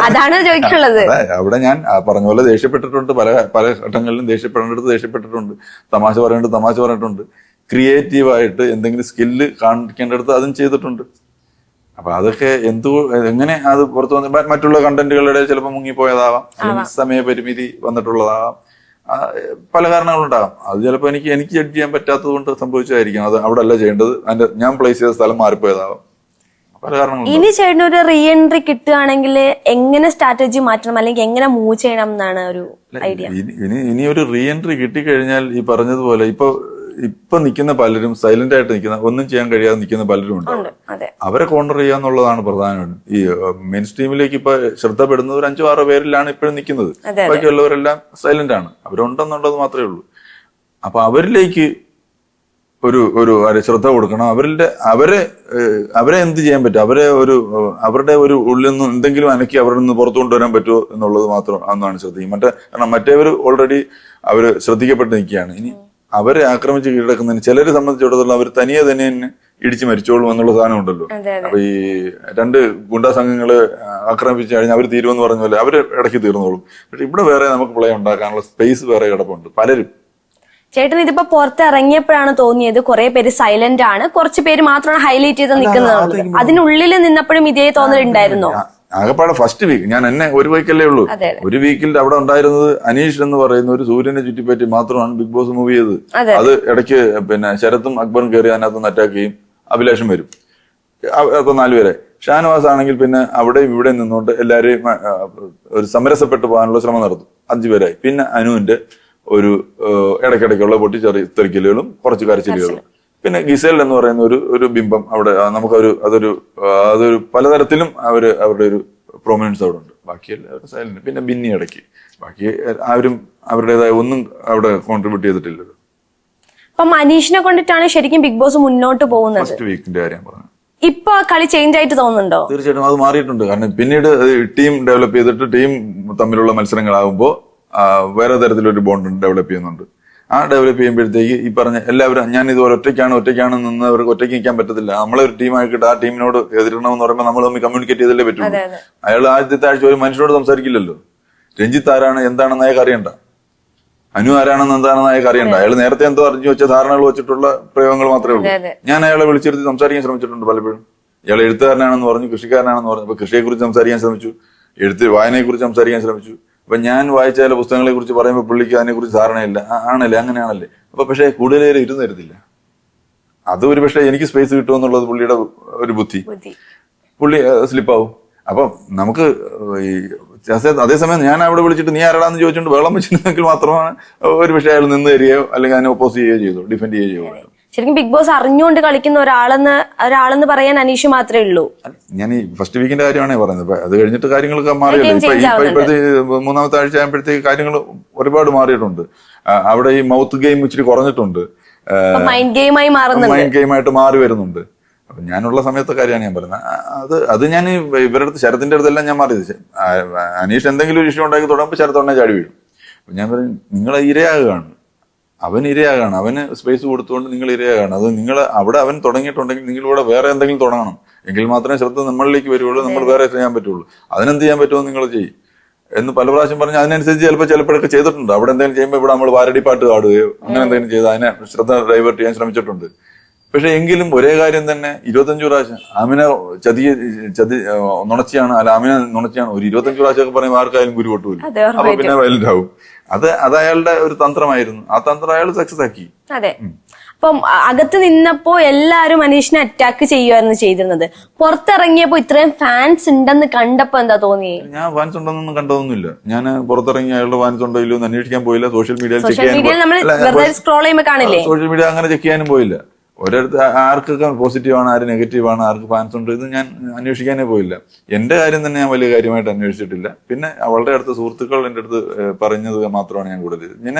അതാണ് ചോദിക്കാനുള്ളത്. അവിടെ ഞാൻ പറഞ്ഞ പോലെ ദേഷ്യപ്പെട്ടിട്ടുണ്ട്. പല ഘട്ടങ്ങളിലും ദേഷ്യപ്പെടേണ്ടടുത്ത് ദേഷ്യപ്പെട്ടിട്ടുണ്ട്. തമാശ പറഞ്ഞിട്ടുണ്ട്. ക്രിയേറ്റീവായിട്ട് എന്തെങ്കിലും സ്കില്ല് കാണിക്കേണ്ടടുത്ത് അതും ചെയ്തിട്ടുണ്ട്. അപ്പൊ അതൊക്കെ എങ്ങനെ അത് പുറത്തു വന്ന് മറ്റുള്ള കണ്ടന്റുകളുടെ ചിലപ്പോൾ മുങ്ങിപ്പോയതാവാം, അല്ലെങ്കിൽ സമയപരിമിതി വന്നിട്ടുള്ളതാവാം, പല കാരണങ്ങളുണ്ടാകാം. അത് ചിലപ്പോൾ എനിക്ക് ജഡ്ജ് ചെയ്യാൻ പറ്റാത്തത് കൊണ്ട് സംഭവിച്ചതായിരിക്കും. അത് അവിടെ അല്ല ചെയ്യേണ്ടത്, ഞാൻ പ്ലേസ് ചെയ്ത സ്ഥലം മാറിപ്പോയതാവാം, പല കാരണങ്ങളും. ഇനി ചേട്ടന് ഒരു റീ എൻട്രി കിട്ടുകയാണെങ്കിൽ എങ്ങനെ സ്ട്രാറ്റജി മാറ്റണം, അല്ലെങ്കിൽ എങ്ങനെ മൂവ് ചെയ്യണം എന്നാണ് ഒരു ഐഡിയ? ഇനി ഒരു റീ എൻട്രി കിട്ടിക്കഴിഞ്ഞാൽ ഈ പറഞ്ഞതുപോലെ ഇപ്പൊ നിൽക്കുന്ന പലരും സൈലന്റ് ആയിട്ട് നിൽക്കുന്ന, ഒന്നും ചെയ്യാൻ കഴിയാതെ നിൽക്കുന്ന പലരും ഉണ്ട്. അവരെ കോർണർ ചെയ്യാന്നുള്ളതാണ് പ്രധാനമായിട്ടും. ഈ മെയിൻ സ്ട്രീമിലേക്ക് ഇപ്പൊ ശ്രദ്ധപ്പെടുന്നത് ഒരു 5-6 പേരിലാണ് ഇപ്പോഴും നിൽക്കുന്നത്. ബാക്കിയുള്ളവരെല്ലാം സൈലന്റ് ആണ്, അവരുണ്ടെന്നുള്ളത് മാത്രമേ ഉള്ളൂ. അപ്പൊ അവരിലേക്ക് ഒരു ശ്രദ്ധ കൊടുക്കണം. അവരെ എന്ത് ചെയ്യാൻ പറ്റും, അവരുടെ ഒരു ഉള്ളിൽ നിന്ന് എന്തെങ്കിലും അനക്കി അവരിൽ നിന്ന് പുറത്തു കൊണ്ടുവരാൻ പറ്റുമോ എന്നുള്ളത് മാത്രം അന്നാണ് ശ്രദ്ധിക്കും. കാരണം മറ്റേവർ ഓൾറെഡി അവര് ശ്രദ്ധിക്കപ്പെട്ട് നിൽക്കുകയാണ്. ഇനി അവരെ ആക്രമിച്ച് കീഴടക്കുന്നതിന് ചിലരെ സംബന്ധിച്ചിടത്തോളം അവർ തനിയെ തന്നെ ഇടിച്ച് മരിച്ചോളും എന്നുള്ള സാധനം ഉണ്ടല്ലോ. അപ്പൊ ഈ 2 ഗുണ്ടാ സംഘങ്ങള് ആക്രമിച്ചു കഴിഞ്ഞാൽ അവർ തീരുമെന്ന് പറഞ്ഞ പോലെ അവര് ഇടയ്ക്ക് തീർന്നോളും. പക്ഷെ ഇവിടെ വേറെ നമുക്ക് പ്ലേ ഉണ്ടാക്കാനുള്ള സ്പേസ് വേറെ കിടപ്പുണ്ട് പലരും. ചേട്ടൻ ഇതിപ്പോ പുറത്തിറങ്ങിയപ്പോഴാണ് തോന്നിയത് കുറെ പേര് സൈലന്റ് ആണ്, കുറച്ച് പേര് മാത്രമാണ് ഹൈലൈറ്റ് ചെയ്ത് നിൽക്കുന്നത്. അതിനുള്ളിൽ നിന്നപ്പോഴും ഇതേ തോന്നലുണ്ടായിരുന്നോ? ആകെപ്പാടെ ഫസ്റ്റ് വീക്ക് എന്നെ ഒരു വീക്കല്ലേ ഉള്ളൂ. ഒരു വീക്കിൽ അവിടെ ഉണ്ടായിരുന്നത് അനീഷ് എന്ന് പറയുന്ന ഒരു സൂര്യനെ ചുറ്റിപ്പറ്റി മാത്രമാണ് ബിഗ് ബോസ് മൂവ് ചെയ്തത്. അത് ഇടയ്ക്ക് ശരത്തും അക്ബറും കയറി അതിനകത്ത് അറ്റാക്ക് ചെയ്യും, അഭിലാഷം വരും. അപ്പൊ 4 പേരെ. ഷാനവാസ് ആണെങ്കിൽ പിന്നെ അവിടെയും ഇവിടെ നിന്നുകൊണ്ട് എല്ലാവരെയും ഒരു സമരസപ്പെട്ടു പോകാനുള്ള ശ്രമം നടത്തും. 5 പേരായി. പിന്നെ അനുവിന്റെ ഒരു ഇടയ്ക്കിടയ്ക്കുള്ള പൊട്ടിത്തെറിക്കലുകളും കുറച്ച് കരച്ചിലുകളും. പിന്നെ ഗിസേൽ എന്ന് പറയുന്ന ഒരു ബിംബം അവിടെ അതൊരു പലതരത്തിലും അവരുടെ ഒരു പ്രൊമിനൻസ് അവിടെ ഉണ്ട്. ബാക്കി എല്ലാവരും സൈലന്റ്. പിന്നെ ബിന്നി ഇടയ്ക്ക്. ബാക്കി ആരും അവരുടേതായ ഒന്നും അവിടെ കോൺട്രിബ്യൂട്ട് ചെയ്തിട്ടില്ലല്ലോ. അപ്പൊ മനീഷിനെ കൊണ്ടിട്ടാണ് ശരിക്കും ബിഗ് ബോസ് മുന്നോട്ട് പോകുന്നത്. ഫസ്റ്റ് വീക്കിന്റെ കാര്യം പറഞ്ഞു. ഇപ്പൊ കളി ചേഞ്ച് ആയിട്ട് തോന്നുന്നുണ്ടോ? തീർച്ചയായിട്ടും അത് മാറിയിട്ടുണ്ട്. കാരണം പിന്നീട് ടീം ഡെവലപ്പ് ചെയ്തിട്ട് ടീം തമ്മിലുള്ള മത്സരങ്ങളാകുമ്പോൾ വേറെ തരത്തിലൊരു ബോണ്ട് ഡെവലപ്പ് ചെയ്യുന്നുണ്ട്. ആ ഡെവലപ്പ് ചെയ്യുമ്പോഴത്തേക്ക് ഈ പറഞ്ഞ എല്ലാവരും ഞാൻ ഇതുപോലെ ഒറ്റയ്ക്കാണ് നിന്നവർക്ക് ഒറ്റയ്ക്ക് നിൽക്കാൻ പറ്റത്തില്ല. നമ്മളെ ഒരു ടീമായിട്ട് ആ ടീമിനോട് എതിരിടണമെന്ന് പറയുമ്പോൾ നമ്മൾ തമ്മിൽ കമ്മ്യൂണിക്കേറ്റ് ചെയ്തല്ലേ പറ്റുള്ളൂ. അയാൾ ആദ്യത്തെ ആഴ്ച ഒരു മനുഷ്യനോട് സംസാരിക്കില്ലല്ലോ. രഞ്ജിത്ത് ആരാണ് എന്താണെന്ന് അയാൾക്ക് അറിയണ്ട, അനു ആരാണെന്ന് എന്താണെന്ന് അയാൾക്ക് അറിയണ്ട. അയാൾ നേരത്തെ എന്തോ അറിഞ്ഞു വെച്ച ധാരണകൾ വെച്ചിട്ടുള്ള പ്രയോഗങ്ങൾ മാത്രമേ ഉള്ളൂ. ഞാൻ അയാളെ വിളിച്ചിരുത്തി സംസാരിക്കാൻ ശ്രമിച്ചിട്ടുണ്ട് പലപ്പോഴും. ഇയാൾ എഴുത്തുകാരനാണെന്ന് പറഞ്ഞു, കൃഷിക്കാരനാണെന്ന് പറഞ്ഞു. അപ്പൊ കൃഷിയെക്കുറിച്ച് സംസാരിക്കാൻ ശ്രമിച്ചു, വായനയെക്കുറിച്ച് സംസാരിക്കാൻ ശ്രമിച്ചു. അപ്പൊ ഞാൻ വായിച്ച ചില പുസ്തകങ്ങളെ കുറിച്ച് പറയുമ്പോൾ പുള്ളിക്ക് അതിനെക്കുറിച്ച് ധാരണയില്ല. അങ്ങനെയാണല്ലേ. അപ്പൊ പക്ഷെ കൂടുതൽ പേര് ഇരുന്ന് തരുന്നില്ല. അത് ഒരു പക്ഷെ എനിക്ക് സ്പേസ് കിട്ടുമെന്നുള്ളത് പുള്ളിയുടെ ഒരു ബുദ്ധി. പുള്ളി സ്ലിപ്പാവും. അപ്പൊ നമുക്ക് ഈ അതേസമയം ഞാൻ അവിടെ വിളിച്ചിട്ട് നീ ആരാടാന്ന് ചോദിച്ചുകൊണ്ട് വെള്ളം വെച്ചിട്ടുണ്ടെങ്കിൽ മാത്രമാണ് ഒരു പക്ഷേ അയാൾ നിന്ന് തരികയോ അല്ലെങ്കിൽ അതിനെ ഒപ്പോസ് ചെയ്യുകയോ ചെയ്തു, ഡിഫെൻഡ് ചെയ്യുകയോ. ശരിക്കും ബിഗ് ബോസ് അറിഞ്ഞുകൊണ്ട് കളിക്കുന്ന ഒരാളെന്ന് പറയാൻ അനീഷ് മാത്രമേ ഉള്ളൂ. ഞാൻ ഈ ഫസ്റ്റ് വീക്കിന്റെ കാര്യമാണ് പറയുന്നത്. അത് കഴിഞ്ഞിട്ട് കാര്യങ്ങളൊക്കെ മാറിയല്ലോ. ഇപ്പോഴത്തെ 3ാമത്തെ ആഴ്ച ആകുമ്പോഴത്തേക്ക് കാര്യങ്ങൾ ഒരുപാട് മാറിയിട്ടുണ്ട്. അവിടെ ഈ മൗത്ത് ഗെയിം ഇച്ചിരി കുറഞ്ഞിട്ടുണ്ട്, മൈൻഡ് ഗെയിമായിട്ട് മാറി വരുന്നുണ്ട്. അപ്പൊ ഞാനുള്ള സമയത്തെ കാര്യമാണ് ഞാൻ പറയുന്നത്. അത് ഞാൻ ഇവരുടെ അടുത്ത് ശരത്തിന്റെ അടുത്തെല്ലാം ഞാൻ മാറിയത്. അനീഷ് എന്തെങ്കിലും ഒരു ഇഷ്യൂ ഉണ്ടാക്കി തുടങ്ങുമ്പോൾ ശരത്തോടെ ചാടി വീഴും. അപ്പൊ ഞാൻ പറയും നിങ്ങളെ ഇരയാകുകയാണ്, അവന് സ്പേസ് കൊടുത്തുകൊണ്ട് നിങ്ങൾ ഇരയാകാണ്. അത് നിങ്ങൾ അവിടെ അവൻ തുടങ്ങിയിട്ടുണ്ടെങ്കിൽ നിങ്ങളിവിടെ വേറെ എന്തെങ്കിലും തുടങ്ങണം. എങ്കിൽ മാത്രമേ ശ്രദ്ധ നമ്മളിലേക്ക് വരുള്ളൂ, നമ്മൾ വേറെ ചെയ്യാൻ പറ്റുള്ളൂ. അതിനെന്ത് ചെയ്യാൻ പറ്റുമോ നിങ്ങൾ ചെയ്യും എന്ന് പല പ്രാവശ്യം പറഞ്ഞ് അതിനനുസരിച്ച് ചിലപ്പോഴൊക്കെ ചെയ്തിട്ടുണ്ട്. അവിടെ എന്തെങ്കിലും ചെയ്യുമ്പോൾ ഇവിടെ നമ്മൾ വാരടി പാട്ട് പാടുകയോ അങ്ങനെ എന്തെങ്കിലും ചെയ്ത് അതിനെ ശ്രദ്ധ ഡൈവേർട്ട് ചെയ്യാൻ ശ്രമിച്ചിട്ടുണ്ട്. പക്ഷെ എങ്കിലും ഒരേ കാര്യം തന്നെ 25 പ്രാവശ്യം ആമിന നുണച്ചിയാണ്, അല്ല ആമിന നുണച്ചിയാണ് ഒരു 25 പ്രാവശ്യമൊക്കെ പറയുമ്പോൾ ആർക്കായാലും ഗുരു പൊട്ടുമില്ല. അപ്പൊ പിന്നെ വയലന്റ് ആവും. അത് അയാളുടെ ഒരു തന്ത്രമായിരുന്നു. ആ തന്ത്രം അയാൾ സക്സസ് ആക്കി. അതെ. അപ്പം അകത്ത് നിന്നപ്പോ എല്ലാരും അനീഷിനെ അറ്റാക്ക് ചെയ്യുമായിരുന്നു ചെയ്തിരുന്നത്. പുറത്തിറങ്ങിയപ്പോ ഇത്രയും ഫാൻസ് ഉണ്ടെന്ന് കണ്ടപ്പോ എന്താ തോന്നി? ഞാൻ ഫാൻസ് ഉണ്ടെന്നൊന്നും കണ്ടതൊന്നുമില്ല. ഞാൻ പുറത്തിറങ്ങി അയാളുടെ ഫാൻസ് ഉണ്ടോ ഇല്ലയോ എന്ന് അന്വേഷിക്കാൻ പോയില്ല. സോഷ്യൽ മീഡിയയിൽ സോഷ്യൽ മീഡിയ അങ്ങനെ ചെക്ക് ചെയ്യാനും പോയില്ല. ഓരോരുത്തർ ആർക്കൊക്കെ പോസിറ്റീവാണ്, ആര് നെഗറ്റീവാണ്, ആർക്ക് ഫാൻസ് ഉണ്ട്, ഇത് ഞാൻ അന്വേഷിക്കാനേ പോയില്ല. എന്റെ കാര്യം തന്നെ ഞാൻ വലിയ കാര്യമായിട്ട് അന്വേഷിച്ചിട്ടില്ല. പിന്നെ അവളുടെ അടുത്ത സുഹൃത്തുക്കൾ എന്റെ അടുത്ത് പറഞ്ഞത് മാത്രമാണ് ഞാൻ കൂടുതൽ.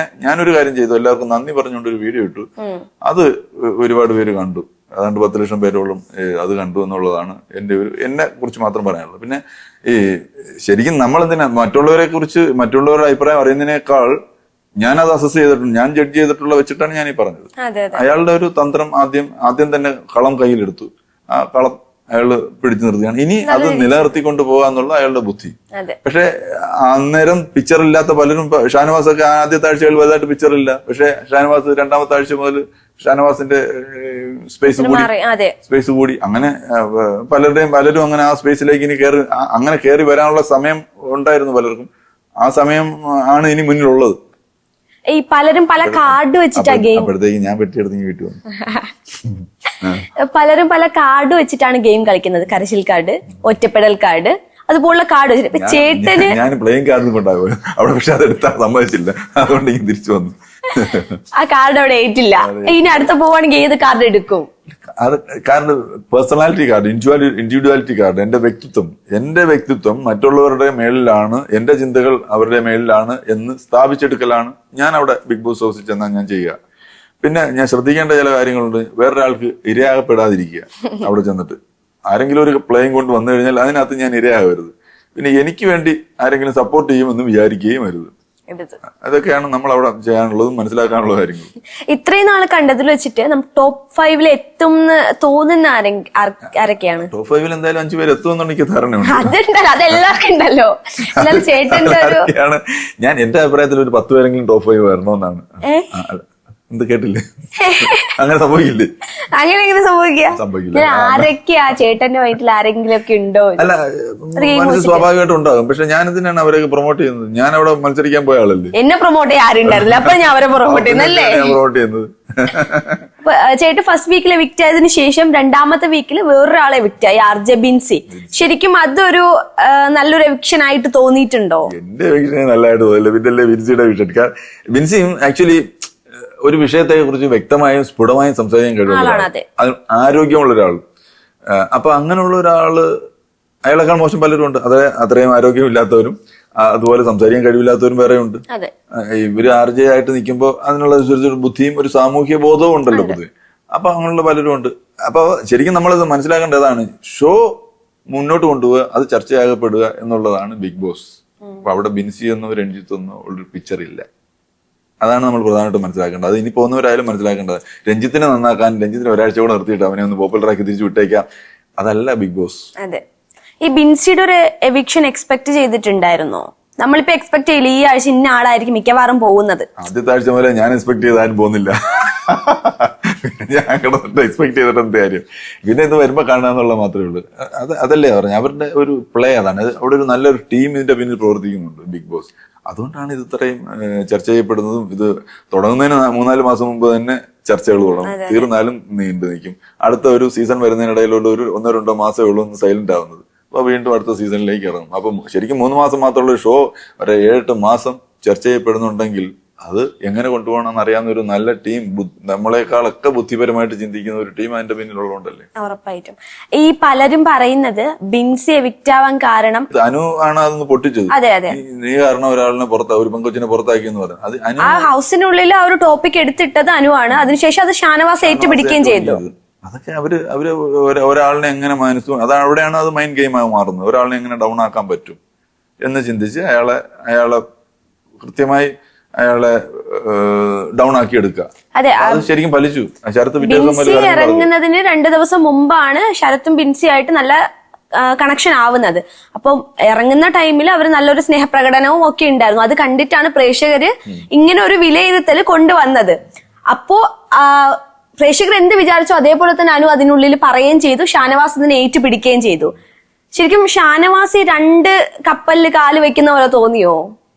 ഞാനൊരു കാര്യം ചെയ്തു, എല്ലാവർക്കും നന്ദി പറഞ്ഞുകൊണ്ട് ഒരു വീഡിയോ ഇട്ടു. അത് ഒരുപാട് പേര് കണ്ടു. ഏതാണ്ട് 10 ലക്ഷം പേരോളം അത് കണ്ടു എന്നുള്ളതാണ് എന്നെ കുറിച്ച് മാത്രം പറയാനുള്ളത്. പിന്നെ ഈ ശരിക്കും നമ്മളെന്തിനാ മറ്റുള്ളവരുടെ അഭിപ്രായം അറിയുന്നതിനേക്കാൾ ഞാനത് അസസ് ചെയ്തിട്ടുണ്ട്, ഞാൻ ജഡ്ജ് ചെയ്തിട്ടുള്ള വെച്ചിട്ടാണ് ഞാൻ ഈ പറഞ്ഞത്. അയാളുടെ ഒരു തന്ത്രം ആദ്യം തന്നെ കളം കയ്യിലെടുത്തു. ആ കളം അയാള് പിടിച്ചു നിർത്തുകയാണ്. ഇനി അത് നിലനിർത്തിക്കൊണ്ട് പോകാന്നുള്ള അയാളുടെ ബുദ്ധി. അതെ. പക്ഷെ അന്നേരം പിക്ചർ ഇല്ലാത്ത പലരും, ഷാനവാസ് ഒക്കെ ആദ്യത്തെ ആഴ്ചകൾ വലുതായിട്ട് പിക്ചർ ഇല്ല. പക്ഷെ ഷാനവാസ് രണ്ടാമത്തെ ആഴ്ച മുതൽ ഷാനവാസിന്റെ സ്പേസ് കൂടി. അങ്ങനെ പലരും അങ്ങനെ ആ സ്പേസിലേക്ക് ഇനി അങ്ങനെ കയറി വരാനുള്ള സമയം ഉണ്ടായിരുന്നു പലർക്കും. ആ സമയം ആണ് ഇനി മുന്നിലുള്ളത്. ഈ പലരും പല കാർഡ് വെച്ചിട്ടാ ഗെയിം, അപ്പോഴത്തേക്ക് ഞാൻ പെട്ടിയെടുത്ത് വീട്ടിൽ വന്നു. പലരും പല കാർഡ് വെച്ചിട്ടാണ് ഗെയിം കളിക്കുന്നത്. കരച്ചിൽ കാർഡ്, ഒറ്റപ്പെടൽ കാർഡ്, അതുപോലുള്ള കാർഡ് വെച്ചിട്ട്. ഇപ്പൊ ചേട്ടന് ഞാൻ പ്ലേയിങ് കാർഡ് കൊണ്ടാകും അവിടെ, പക്ഷെ അതെടുത്താൽ സമ്മതിച്ചില്ല. അതുകൊണ്ട് ഞാൻ തിരിച്ചു വന്നു. ആ കാർഡ് അവിടെ ഏറ്റില്ല. ഇനി അടുത്ത പോവാണെങ്കിൽ ഏത് കാർഡ് എടുക്കും? അത് card personality card, individuality card. എന്റെ വ്യക്തിത്വം മറ്റുള്ളവരുടെ മേളിലാണ്, എന്റെ ചിന്തകൾ അവരുടെ മേളിലാണ് എന്ന് സ്ഥാപിച്ചെടുക്കലാണ് ഞാൻ അവിടെ ബിഗ് ബോസ് ഹൗസിൽ ചെന്നാൽ ഞാൻ ചെയ്യുക. പിന്നെ ഞാൻ ശ്രദ്ധിക്കേണ്ട ചില കാര്യങ്ങളുണ്ട്. വേറൊരാൾക്ക് ഇരയാകപ്പെടാതിരിക്കുക. അവിടെ ചെന്നിട്ട് ആരെങ്കിലും ഒരു പ്ലേയിങ് കൊണ്ട് വന്നു കഴിഞ്ഞാൽ അതിനകത്ത് ഞാൻ ഇരയാകരുത്. പിന്നെ എനിക്ക് വേണ്ടി ആരെങ്കിലും സപ്പോർട്ട് ചെയ്യുമെന്ന് വിചാരിക്കുകയും അരുത്. അതൊക്കെയാണ് നമ്മൾ അവിടെ ചെയ്യാനുള്ളതും മനസ്സിലാക്കാനുള്ള കാര്യങ്ങൾ. ഇത്രയും നാൾ കണ്ടതിൽ വെച്ചിട്ട് നമുക്ക് ടോപ്പ് 5 എത്തും തോന്നുന്ന ആരൊക്കെയാണ്? ടോപ്പ് 5 എന്തായാലും 5 പേര് എത്തുമെന്നാണ് എനിക്ക് ധാരണയുണ്ട്. അതുണ്ടല്ലോ, അതെല്ലാവർക്കും ഉണ്ടല്ലോ. ചേട്ടന്റെ ഞാൻ എന്റെ അഭിപ്രായത്തിൽ ഒരു 10 പേരെങ്കിലും ടോപ്പ് 5 വരണമെന്നാണ്. എന്ത് കേട്ടില്ലേ? അങ്ങനെ സംഭവിക്കില്ലേ? അങ്ങനെ എങ്ങനെ സംഭവിക്കില്ല? ആരൊക്കെയാ ചേട്ടന്റെ വയറ്റിൽ ആരെങ്കിലും ഒക്കെ ഉണ്ടോ? അല്ല, മനസ്സിൽ സ്വാഭാവികമായിട്ടും ഉണ്ടാകും. പക്ഷെ ഞാൻ എന്തിനാണ് അവരെ പ്രൊമോട്ട് ചെയ്യുന്നത്? ഞാൻ അവിടെ മത്സരിക്കാൻ പോയ ആളല്ലേ. എന്നെ പ്രൊമോട്ട് ചെയ്യാൻ ആരുണ്ടായിരുന്നില്ല, അപ്പൊ ഞാൻ അവരെ പ്രൊമോട്ട് ചെയ്യുന്നല്ലേ. പ്രൊമോട്ട് ചെയ്യുന്നത് ചേട്ടൻ ഫസ്റ്റ് വീക്കിൽ എവിക്റ്റ് ആയതിനു ശേഷം രണ്ടാമത്തെ വീക്കിൽ വേറൊരാളെ എവിക്റ്റ് ആയി, ആർജെ ബിൻസി. ശരിക്കും അതൊരു നല്ലൊരു എവിക്ഷൻ ആയിട്ട് തോന്നിയിട്ടുണ്ടോ? എന്റെ എവിക്ഷൻ നല്ലതായിട്ട് തോന്നില്ല. പിന്നെ ബിൻസിയുടെ എവിക്ഷൻ. ബിൻസിയും ആക്ച്വലി ഒരു വിഷയത്തെ കുറിച്ച് വ്യക്തമായും സ്ഫുടമായും സംസാരിക്കാൻ കഴിവുള്ള, ആരോഗ്യമുള്ള ഒരാൾ. അപ്പൊ അങ്ങനെയുള്ള ഒരാള്, അയാളെക്കാൾ മോശം പലരും ഉണ്ട്. അത്രയും ആരോഗ്യമില്ലാത്തവരും അതുപോലെ സംസാരിക്കാൻ കഴിവില്ലാത്തവരും വേറെ ഉണ്ട്. ഇവര് ആർജെ ആയിട്ട് നിൽക്കുമ്പോൾ അതിനുള്ള ഒരു ബുദ്ധിയും ഒരു സാമൂഹ്യ ബോധവും ഉണ്ടല്ലോ പൊതുവെ. അപ്പൊ അങ്ങനെയുള്ള പലരും ഉണ്ട്. അപ്പൊ ശരിക്കും നമ്മളത് മനസ്സിലാക്കേണ്ടതാണ്, ഷോ മുന്നോട്ട് കൊണ്ടുപോവുക, അത് ചർച്ചയാകപ്പെടുക എന്നുള്ളതാണ് ബിഗ് ബോസ്. അപ്പൊ അവിടെ ബിൻസി എന്നോ രഞ്ജിത്ത് എന്നോ ഉള്ളൊരു പിക്ചർ ഇല്ല. അതാണ് നമ്മൾ പ്രധാനമായിട്ടും മനസ്സിലാക്കേണ്ടത്. അത് ഇനി പോകുന്നവരായാലും മനസ്സിലാക്കേണ്ടത്. രഞ്ജിത്തിനെ നന്നാക്കാൻ, രഞ്ജിത്തിനെ ഒരാഴ്ച കൂടെ നിർത്തിയിട്ട് അവനെ ഒന്ന് പോപ്പുലറാക്കി തിരിച്ചു വിട്ടേക്കാം, അതല്ല ബിഗ് ബോസ്. അതെ. ഈ ബിൻസിയുടെ ഒരു എവിക്ഷൻ എക്സ്പെക്ട് ചെയ്തിട്ടുണ്ടായിരുന്നോ? നമ്മളിപ്പോ എക്സ്പെക്ട് ചെയ്യില്ല ഈ ആഴ്ച ഇന്ന ആളായിരിക്കും മിക്കവാറും പോകുന്നത്. ആദ്യത്തെ ആഴ്ച മുതലേ ഞാൻ എക്സ്പെക്ട് ചെയ്താലും പോകുന്നില്ല. ഞാൻ കിടന്നിട്ട് എക്സ്പെക്ട് ചെയ്തിട്ട് എന്ത് കാര്യം? പിന്നെ ഇത് വരുമ്പോ കാണാന്നുള്ള മാത്രമേ ഉള്ളൂ. അതല്ലേ പറഞ്ഞു, അവരുടെ ഒരു പ്ലേ അതാണ്. അവിടെ ഒരു നല്ലൊരു ടീം ഇതിന്റെ പിന്നിൽ പ്രവർത്തിക്കുന്നുണ്ട് ബിഗ് ബോസ്. അതുകൊണ്ടാണ് ഇത് ഇത്രയും ചർച്ച ചെയ്യപ്പെടുന്നതും. ഇത് തുടങ്ങുന്നതിന് 3-4 മാസം മുമ്പ് തന്നെ ചർച്ചകൾ തുടങ്ങും, തീർന്നാലും നീണ്ടു നിൽക്കും. അടുത്ത ഒരു സീസൺ വരുന്നതിനിടയിലുള്ള ഒരു 1-2 മാസമേ ഉള്ളൂ ഒന്ന് സൈലന്റ് ആവുന്നത്. അപ്പൊ വീണ്ടും അടുത്ത സീസണിലേക്ക് ഇറങ്ങും. അപ്പൊ ശരിക്കും 3 മാസം മാത്രമുള്ള ഷോ ഒരു 7-8 മാസം ചർച്ച ചെയ്യപ്പെടുന്നുണ്ടെങ്കിൽ അത് എങ്ങനെ കൊണ്ടുപോകണമെന്ന് അറിയാവുന്ന ഒരു നല്ല ടീം, നമ്മളെക്കാളൊക്കെ ബുദ്ധിപരമായിട്ട് ചിന്തിക്കുന്ന ഒരു ടീം അതിന്റെ പിന്നിലുള്ളതുകൊണ്ടല്ലേ. ഉറപ്പായിട്ടും. ഈ പലരും പറയുന്നത് ബിൻസി എവിക്റ്റ് ആവാൻ കാരണം അനു ആണ് അതൊന്ന് പൊട്ടിച്ചത്. നീ കാരണം ഒരാളിനെ ഒരു പെങ്കൊച്ചിനെ പുറത്താക്കി എന്ന് പറഞ്ഞു. അത് അനു ആ ഹൗസിനുള്ളിൽ ആ ഒരു ടോപ്പിക് എടുത്തിട്ടത് അനുവാണ്. അതിനുശേഷം അത് ഷാനവാസ് ഏറ്റുപിടിക്കുകയും ചെയ്തു. അതൊക്കെ അവര് ഒരാളിനെ എങ്ങനെ അവിടെയാണ് അത് മൈൻഡ് ഗെയിം ആയി മാറുന്നത്. ഒരാളിനെ എങ്ങനെ ഡൗൺ ആക്കാൻ പറ്റും എന്ന് ചിന്തിച്ച് അയാളെ കൃത്യമായി ഡൗൺ ആക്കി എടുക്കുക. അത് ശരിക്കും ഫലിച്ചു. ബിൻസി ഇറങ്ങുന്നതിന് 2 ദിവസം മുമ്പാണ് ശരത്തും ബിൻസി ആയിട്ട് നല്ല കണക്ഷൻ ആവുന്നത്. അപ്പം ഇറങ്ങുന്ന ടൈമിൽ അവർ നല്ലൊരു സ്നേഹപ്രകടനവും ഒക്കെ ഉണ്ടായിരുന്നു. അത് കണ്ടിട്ടാണ് പ്രേക്ഷകര് ഇങ്ങനെ ഒരു വിലയിരുത്തൽ കൊണ്ടുവന്നത്. അപ്പോ പ്രേക്ഷകർ എന്ത് വിചാരിച്ചോ അതേപോലെ തന്നെ അനു അതിനുള്ളിൽ പറയുകയും ചെയ്തു. ഷാനവാസ് ഇതിനെ ഏറ്റുപിടിക്കുകയും ചെയ്തു. ശരിക്കും ഷാനവാസ് 2 കപ്പലിൽ കാല് വെക്കുന്ന പോലെ തോന്നിയോ?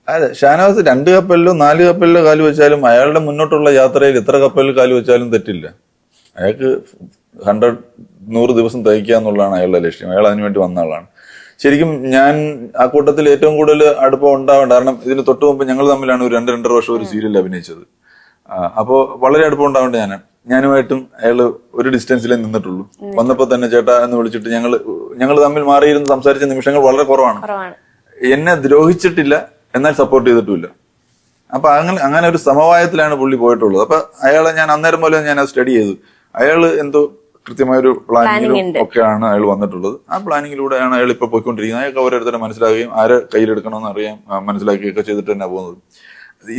അതെ, ഷാനവാസ് 2 കപ്പലിലോ 4 കപ്പലിലോ കാല് വെച്ചാലും അയാളുടെ മുന്നോട്ടുള്ള യാത്രയിൽ എത്ര കപ്പലിൽ കാല് വെച്ചാലും തെറ്റില്ല. അയാൾക്ക് 100 ദിവസം തയ്ക്കുക എന്നുള്ളതാണ് അയാളുടെ ലക്ഷ്യം. അയാൾ അതിനുവേണ്ടി വന്ന ആളാണ്. ശരിക്കും ഞാൻ ആ കൂട്ടത്തിൽ ഏറ്റവും കൂടുതൽ അടുപ്പം ഉണ്ടാവേണ്ട, കാരണം ഇതിന് തൊട്ട് മുമ്പ് ഞങ്ങൾ തമ്മിലാണ് ഒരു 2-2.5 വർഷം ഒരു സീരിയൽ അഭിനയിച്ചത്. അപ്പോൾ വളരെ അടുപ്പം ഉണ്ടാവേണ്ട ഞാനുമായിട്ടും അയാള് ഒരു ഡിസ്റ്റൻസിലേ നിന്നിട്ടുള്ളൂ. വന്നപ്പോ തന്നെ ചേട്ടാ എന്ന് വിളിച്ചിട്ട് ഞങ്ങൾ തമ്മിൽ മാറിയിരുന്ന് സംസാരിച്ച നിമിഷങ്ങൾ വളരെ കുറവാണ്. എന്നെ ദ്രോഹിച്ചിട്ടില്ല, എന്നാൽ സപ്പോർട്ട് ചെയ്തിട്ടുമില്ല. അപ്പൊ അങ്ങനെ ഒരു സമവായത്തിലാണ് പുള്ളി പോയിട്ടുള്ളത്. അപ്പൊ അയാളെ ഞാൻ അന്നേരം പോലെ ഞാൻ സ്റ്റഡി ചെയ്തു. അയാള് എന്തോ കൃത്യമായൊരു പ്ലാനിങ്ങിലും ഒക്കെയാണ് അയാൾ വന്നിട്ടുള്ളത്. ആ പ്ലാനിങ്ങിലൂടെയാണ് അയാൾ ഇപ്പൊ പോയിക്കൊണ്ടിരിക്കുന്നത്. അയാൾക്ക് ഓരോരുത്തരെ മനസ്സിലാക്കുകയും ആരെ കയ്യിലെടുക്കണമെന്ന് അറിയാം മനസ്സിലാക്കുകയൊക്കെ ചെയ്തിട്ട് തന്നെ പോകുന്നത്.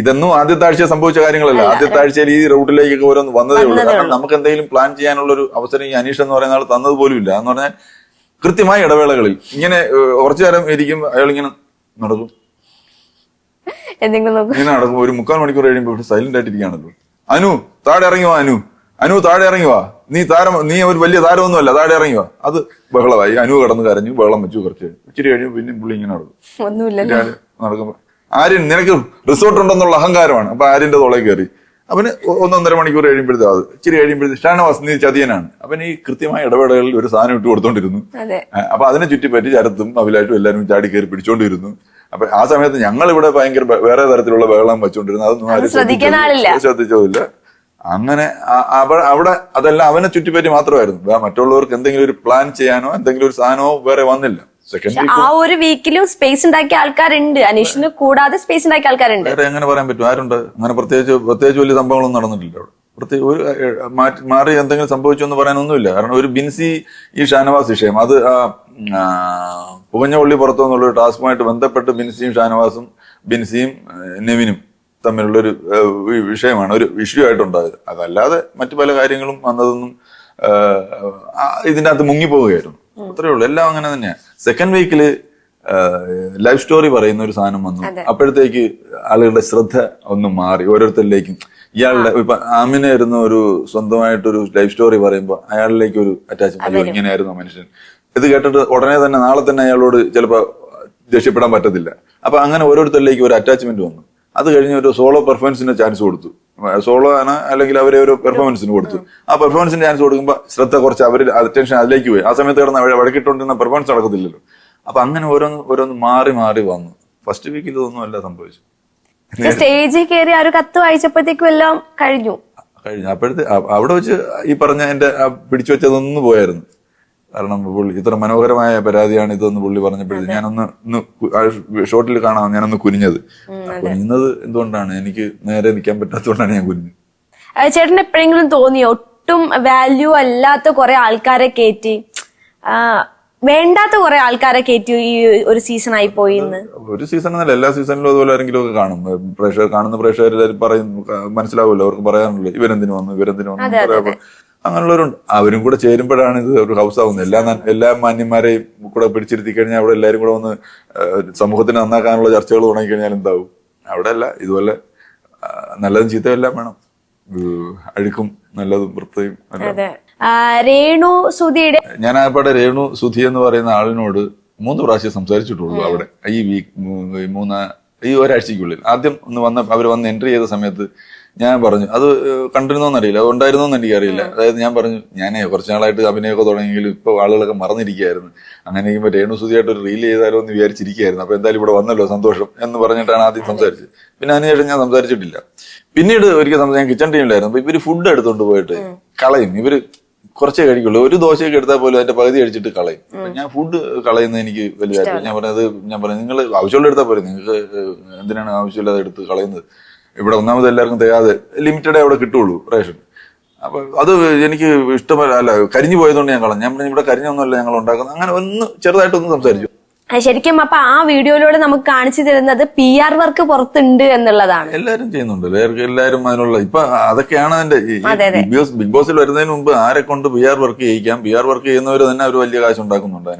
ഇതൊന്നും ആദ്യത്തെ ആഴ്ച സംഭവിച്ച കാര്യങ്ങളല്ല. ആദ്യത്തെ ആഴ്ചയിൽ ഈ റൂട്ടിലേക്കൊക്കെ ഓരോന്ന് വന്നതേ ഉള്ളൂ. കാരണം നമുക്ക് എന്തെങ്കിലും പ്ലാൻ ചെയ്യാനുള്ള ഒരു അവസരം ഈ അനീഷ് എന്ന് പറയുന്ന ആൾ തന്നത് പോലും ഇല്ല. എന്ന് പറഞ്ഞാൽ കൃത്യമായ ഇടവേളകളിൽ ഇങ്ങനെ കുറച്ചു നേരം ഇരിക്കും, അയാൾ ഇങ്ങനെ നടക്കും, എന്തെങ്കിലും നോക്കും. ഇങ്ങനെ നടക്കും. ഒരു 3/4 മണിക്കൂർ കഴിയുമ്പോൾ സൈലന്റ് ആയിട്ടിരിക്കുകയാണല്ലോ. അനു താഴെ ഇറങ്ങി വാ, അനു താഴെ ഇറങ്ങി വാ, നീ ഒരു വലിയ താരമൊന്നുമല്ല, താഴെ ഇറങ്ങി വാ. അത് ബഹളമായി. അനു കടന്ന് കരഞ്ഞു, ബഹളം വെച്ചു. കുറച്ച് ഇച്ചിരി കഴിയുമ്പോൾ പിന്നെ പുള്ളി ഇങ്ങനെ നടക്കും. ഒന്നുമില്ലല്ലോ നടക്കുമ്പോ ആര്യൻ നിനക്ക് റിസോർട്ട് ഉണ്ടെന്നുള്ള അഹങ്കാരമാണ്. അപ്പൊ ആര്യന്റെ തോളെ കയറി. അവന് 1-1.5 മണിക്കൂർ കഴിയുമ്പോഴത്തെ അത് ഇച്ചിരി കഴിയുമ്പോഴത്തെ ഷാനവാസ് നീ ചതിയനാണ്. അവൻ ഈ കൃത്യമായ ഇടവേളകളിൽ ഒരു സാധനം ഇട്ട് കൊടുത്തോണ്ടിരുന്നു. അപ്പൊ അതിനെ ചുറ്റിപ്പറ്റി ചരത്തും അവിലായിട്ടും എല്ലാവരും ചാടി കയറി പിടിച്ചോണ്ടിരുന്നു. അപ്പൊ ആ സമയത്ത് ഞങ്ങൾ ഇവിടെ ഭയങ്കര വേറെ തരത്തിലുള്ള ബഹളം വെച്ചോണ്ടിരുന്നു. അതൊന്നും ആരും ശ്രദ്ധിച്ചതില്ല. അങ്ങനെ അവിടെ അതെല്ലാം അവനെ ചുറ്റിപ്പറ്റി മാത്രമായിരുന്നു. മറ്റുള്ളവർക്ക് എന്തെങ്കിലും ഒരു പ്ലാൻ ചെയ്യാനോ എന്തെങ്കിലും ഒരു സാധനമോ വേറെ വന്നില്ല. ആ ഒരു വീക്കിലും സ്പേസ് ഉണ്ടാക്കിയ ആൾക്കാരുണ്ട്, അനീഷിന് കൂടാതെ സ്പേസ് ഉണ്ടാക്കിയ ആൾക്കാരുണ്ട്. വേറെ എങ്ങനെ പറയാൻ പറ്റും? ആരുണ്ട്? അങ്ങനെ പ്രത്യേകിച്ച് വലിയ സംഭവങ്ങളൊന്നും നടന്നിട്ടില്ല അവിടെ. മാറി എന്തെങ്കിലും സംഭവിച്ചു എന്ന് പറയാനൊന്നുമില്ല. കാരണം ഒരു ബിൻസി ഈ ഷാനവാസ് വിഷയം അത് പുകഞ്ഞ പുള്ളി പുറത്തു നിന്നുള്ളൊരു ടാസ്കുമായിട്ട് ബന്ധപ്പെട്ട് ബിൻസിയും നെവിനും തമ്മിലുള്ളൊരു വിഷയമാണ്, ഒരു ഇഷ്യൂ ആയിട്ടുണ്ടായത്. അതല്ലാതെ മറ്റു പല കാര്യങ്ങളും വന്നതൊന്നും ഇതിന്റെ അകത്ത് മുങ്ങിപ്പോവുകയായിരുന്നു. അത്രേ ഉള്ളൂ. എല്ലാം അങ്ങനെ തന്നെയാണ്. സെക്കൻഡ് വീക്കില് ലൈഫ് സ്റ്റോറി പറയുന്ന ഒരു സാധനം വന്നു. അപ്പോഴത്തേക്ക് ആളുകളുടെ ശ്രദ്ധ ഒന്ന് മാറി ഓരോരുത്തരിലേക്കും. ഇയാളുടെ ഇപ്പൊ ആമിനായിരുന്നു ഒരു സ്വന്തമായിട്ടൊരു ലൈഫ് സ്റ്റോറി പറയുമ്പോൾ അയാളിലേക്ക് ഒരു അറ്റാച്ച്മെന്റ്. ഇങ്ങനെയായിരുന്നു മനുഷ്യൻ. ഇത് കേട്ടിട്ട് ഉടനെ തന്നെ നാളെ തന്നെ അയാളോട് ചിലപ്പോ ദേഷ്യപ്പെടാൻ പറ്റത്തില്ല. അപ്പൊ അങ്ങനെ ഓരോരുത്തരിലേക്ക് ഒരു അറ്റാച്ച്മെന്റ് വന്നു. അത് കഴിഞ്ഞ് ഒരു സോളോ പെർഫോമൻസിന് ചാൻസ് കൊടുത്തു. സോളോ ആണ്, അല്ലെങ്കിൽ അവരെ ഒരു പെർഫോമൻസിന് കൊടുത്തു. ആ പെർഫോമൻസിന് ചാൻസ് കൊടുക്കുമ്പോൾ ശ്രദ്ധ കുറച്ച് അവർ അറ്റൻഷൻ അതിലേക്ക് പോയി. ആ സമയത്ത് കിടന്ന് വഴക്കിട്ടുകൊണ്ടിരുന്ന പെർഫോമൻസ് നടക്കത്തില്ലല്ലോ. അപ്പൊ അങ്ങനെ ഓരോന്ന് മാറി വന്നു. ഫസ്റ്റ് വീക്കിൽ ഇതൊന്നും അല്ല സംഭവിച്ചു. സ്റ്റേജിൽ കയറി ആ ഒരു കത്ത് വായിച്ചപ്പോഴത്തേക്കും എല്ലാം കഴിഞ്ഞു. അപ്പോഴത്തെ അവിടെ വെച്ച് ഈ പറഞ്ഞ എന്റെ പിടിച്ചു വെച്ചതൊന്നും പോയായിരുന്നു. കാരണം പുള്ളി ഇത്ര മനോഹരമായ പരാതിയാണ് ഇതെന്ന് പുള്ളി പറഞ്ഞപ്പോഴത്തേക്ക് ഞാനൊന്ന് ഷോട്ടിൽ കാണാം, ഞാനൊന്ന് കുനിഞ്ഞത്. കുനിഞ്ഞത് എന്തുകൊണ്ടാണ്? എനിക്ക് നേരെ നിൽക്കാൻ പറ്റാത്തതുകൊണ്ടാണ് ഞാൻ കുനിഞ്ഞത്. ചേട്ടന് എപ്പോഴെങ്കിലും തോന്നിയോ ഒട്ടും വാല്യൂ അല്ലാത്ത കുറെ ആൾക്കാരെ കയറ്റി, വേണ്ടാത്ത കുറെ ആൾക്കാരെ കയറ്റി ഈ ഒരു സീസൺ ആയി പോയി? ഒരു സീസൺ എന്നല്ല, എല്ലാ സീസണിലും അതുപോലെ ആരെങ്കിലും ഒക്കെ കാണും. കാണുന്ന പ്രേക്ഷകരെല്ലാവരും പറയും, മനസ്സിലാവുമല്ലോ അവർക്ക് പറയാനുള്ളൂ, ഇവരെന്തിനു വന്നു. അങ്ങനെയുള്ളവരുണ്ട്. അവരും കൂടെ ചേരുമ്പോഴാണ് ഇത് ഒരു ഹൗസ് ആവുന്നത്. എല്ലാ മാന്യന്മാരെയും കൂടെ പിടിച്ചിരുത്തി കഴിഞ്ഞാൽ അവിടെ എല്ലാവരും കൂടെ ഒന്ന് സമൂഹത്തിന് നന്നാക്കാനുള്ള ചർച്ചകൾ തുടങ്ങിക്കഴിഞ്ഞാൽ എന്താവും? അവിടെ അല്ല, ഇതുപോലെ നല്ലതും ചീത്തയും എല്ലാം വേണം. അഴുക്കും നല്ലതും വൃത്തിയും. രേണു സുധിയുടെ ഞാൻ ആയപ്പാടെ രേണു സുധി എന്ന് പറയുന്ന ആളിനോട് 3 പ്രാവശ്യം സംസാരിച്ചിട്ടുള്ളൂ അവിടെ ഈ ഒരാഴ്ചക്കുള്ളിൽ. ആദ്യം അവർ വന്ന് എൻട്രി ചെയ്ത സമയത്ത് ഞാൻ പറഞ്ഞു, അത് കണ്ടിരുന്നോന്നറിയില്ല, അത് ഉണ്ടായിരുന്നോന്ന് എനിക്കറിയില്ല. അതായത് ഞാൻ പറഞ്ഞു, ഞാൻ കുറച്ചു നാളായിട്ട് അഭിനയമൊക്കെ തുടങ്ങിയെങ്കിലും ഇപ്പൊ ആളുകളൊക്കെ മറന്നിരിക്കുകയായിരുന്നു. അങ്ങനെ ഇരിക്കുമ്പോൾ രേണു സുധിയായിട്ട് ഒരു റീൽ ചെയ്താലോ എന്ന് വിചാരിച്ചിരിക്കുകയായിരുന്നു. അപ്പൊ എന്തായാലും ഇവിടെ വന്നല്ലോ, സന്തോഷം എന്ന് പറഞ്ഞിട്ടാണ് ആദ്യം സംസാരിച്ചത്. പിന്നെ അതിനുശേഷം ഞാൻ സംസാരിച്ചിട്ടില്ല. പിന്നീട് ഒരിക്കൽ ഞാൻ കിച്ചൺ ടീമിലായിരുന്നു. അപ്പൊ ഇവര് ഫുഡ് എടുത്തോണ്ട് പോയിട്ട് കളയും. ഇവര് കുറച്ചേ കഴിക്കുള്ളൂ. ഒരു ദോശയൊക്കെ എടുത്താൽ പോലും അതിന്റെ പകുതി കഴിച്ചിട്ട് കളയും. ഞാൻ ഫുഡ് കളയുന്നത് എനിക്ക് വലിയ ഞാൻ പറഞ്ഞു നിങ്ങൾ ആവശ്യമുള്ള എടുത്താൽ പോലും, നിങ്ങൾക്ക് എന്തിനാണ് ആവശ്യമില്ലാതെ എടുത്ത് കളയുന്നത്? ഇവിടെ ഒന്നാമത് എല്ലാവർക്കും തികയാതെ ലിമിറ്റഡേ അവിടെ കിട്ടുള്ളൂ റേഷൻ. അപ്പൊ അത് എനിക്ക് ഇഷ്ടമല്ല. അല്ല, കരിഞ്ഞു പോയതുകൊണ്ട് ഞാൻ കളഞ്ഞു. ഞാൻ പറഞ്ഞു ഇവിടെ കരിഞ്ഞൊന്നുമല്ല ഞങ്ങൾ ഉണ്ടാക്കുന്നത്. അങ്ങനെ ചെറുതായിട്ടൊന്ന് സംസാരിച്ചു. ശരിക്കും അപ്പൊ ആ വീഡിയോയിലൂടെ നമുക്ക് കാണിച്ചു തരുന്നത് PR വർക്ക് പുറത്തുണ്ട് എന്നുള്ളതാണ്. എല്ലാരും ചെയ്യുന്നുണ്ട്, എല്ലാരും അതിനുള്ള ഇപ്പൊ അതൊക്കെയാണ് അതിന്റെ ബിഗ് ബോസിൽ വരുന്നതിന് മുമ്പ് ആരെ കൊണ്ട് PR വർക്ക് ചെയ്യിക്കാം. PR വർക്ക് ചെയ്യുന്നവര് തന്നെ അവർ വലിയ കാശ് ഉണ്ടാക്കുന്നുണ്ട്.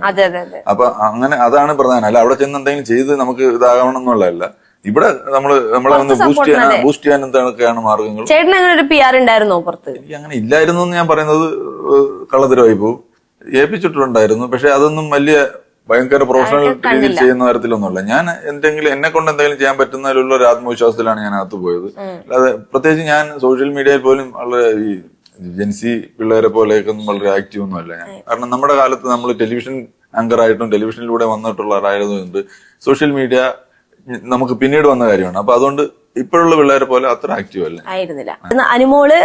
അപ്പൊ അങ്ങനെ അതാണ് പ്രധാനം. അല്ല അവിടെ ചെന്ന് എന്തെങ്കിലും ചെയ്ത് നമുക്ക് ഇതാകണം എന്നുള്ളതല്ല. ഇവിടെ നമ്മളെ ഒന്ന് ബൂസ്റ്റ് ചെയ്യാൻ എന്തൊക്കെയാണ് മാർഗങ്ങൾ. ചേട്ടന് അങ്ങനെ ഒരു PR ഉണ്ടായിരുന്നോ പുറത്ത്? എനിക്ക് അങ്ങനെ ഇല്ലായിരുന്നു എന്ന് ഞാൻ പറയുന്നത് കള്ളത്തരമായി പോകും. ഏൽപ്പിച്ചിട്ടുണ്ടായിരുന്നു, പക്ഷെ അതൊന്നും വലിയ ഭയങ്കര പ്രൊഫഷണൽ രീതിയിൽ ചെയ്യുന്ന തരത്തിലൊന്നുമല്ല. ഞാൻ എന്നെ കൊണ്ട് എന്തെങ്കിലും ചെയ്യാൻ പറ്റുന്നതിലുള്ള ഒരു ആത്മവിശ്വാസത്തിലാണ് ഞാൻ അകത്ത് പോയത്. അല്ലാതെ പ്രത്യേകിച്ച് ഞാൻ സോഷ്യൽ മീഡിയയിൽ പോലും വളരെ ഈ ജെൻസി പിള്ളേരെ പോലെയൊക്കെ ഒന്നും വളരെ ആക്റ്റീവ് ഒന്നും അല്ല ഞാൻ. കാരണം നമ്മുടെ കാലത്ത് നമ്മൾ ടെലിവിഷൻ ആങ്കർ ആയിട്ടും ടെലിവിഷനിലൂടെ വന്നിട്ടുള്ളവരായതുകൊണ്ട് സോഷ്യൽ മീഡിയ നമുക്ക് പിന്നീട് വന്ന കാര്യമാണ്. അപ്പൊ അതുകൊണ്ട് ഇപ്പോഴുള്ള പിള്ളേരെ പോലെ അത്ര ആക്റ്റീവ് അല്ല ആയിരുന്നില്ല. അനുമോള്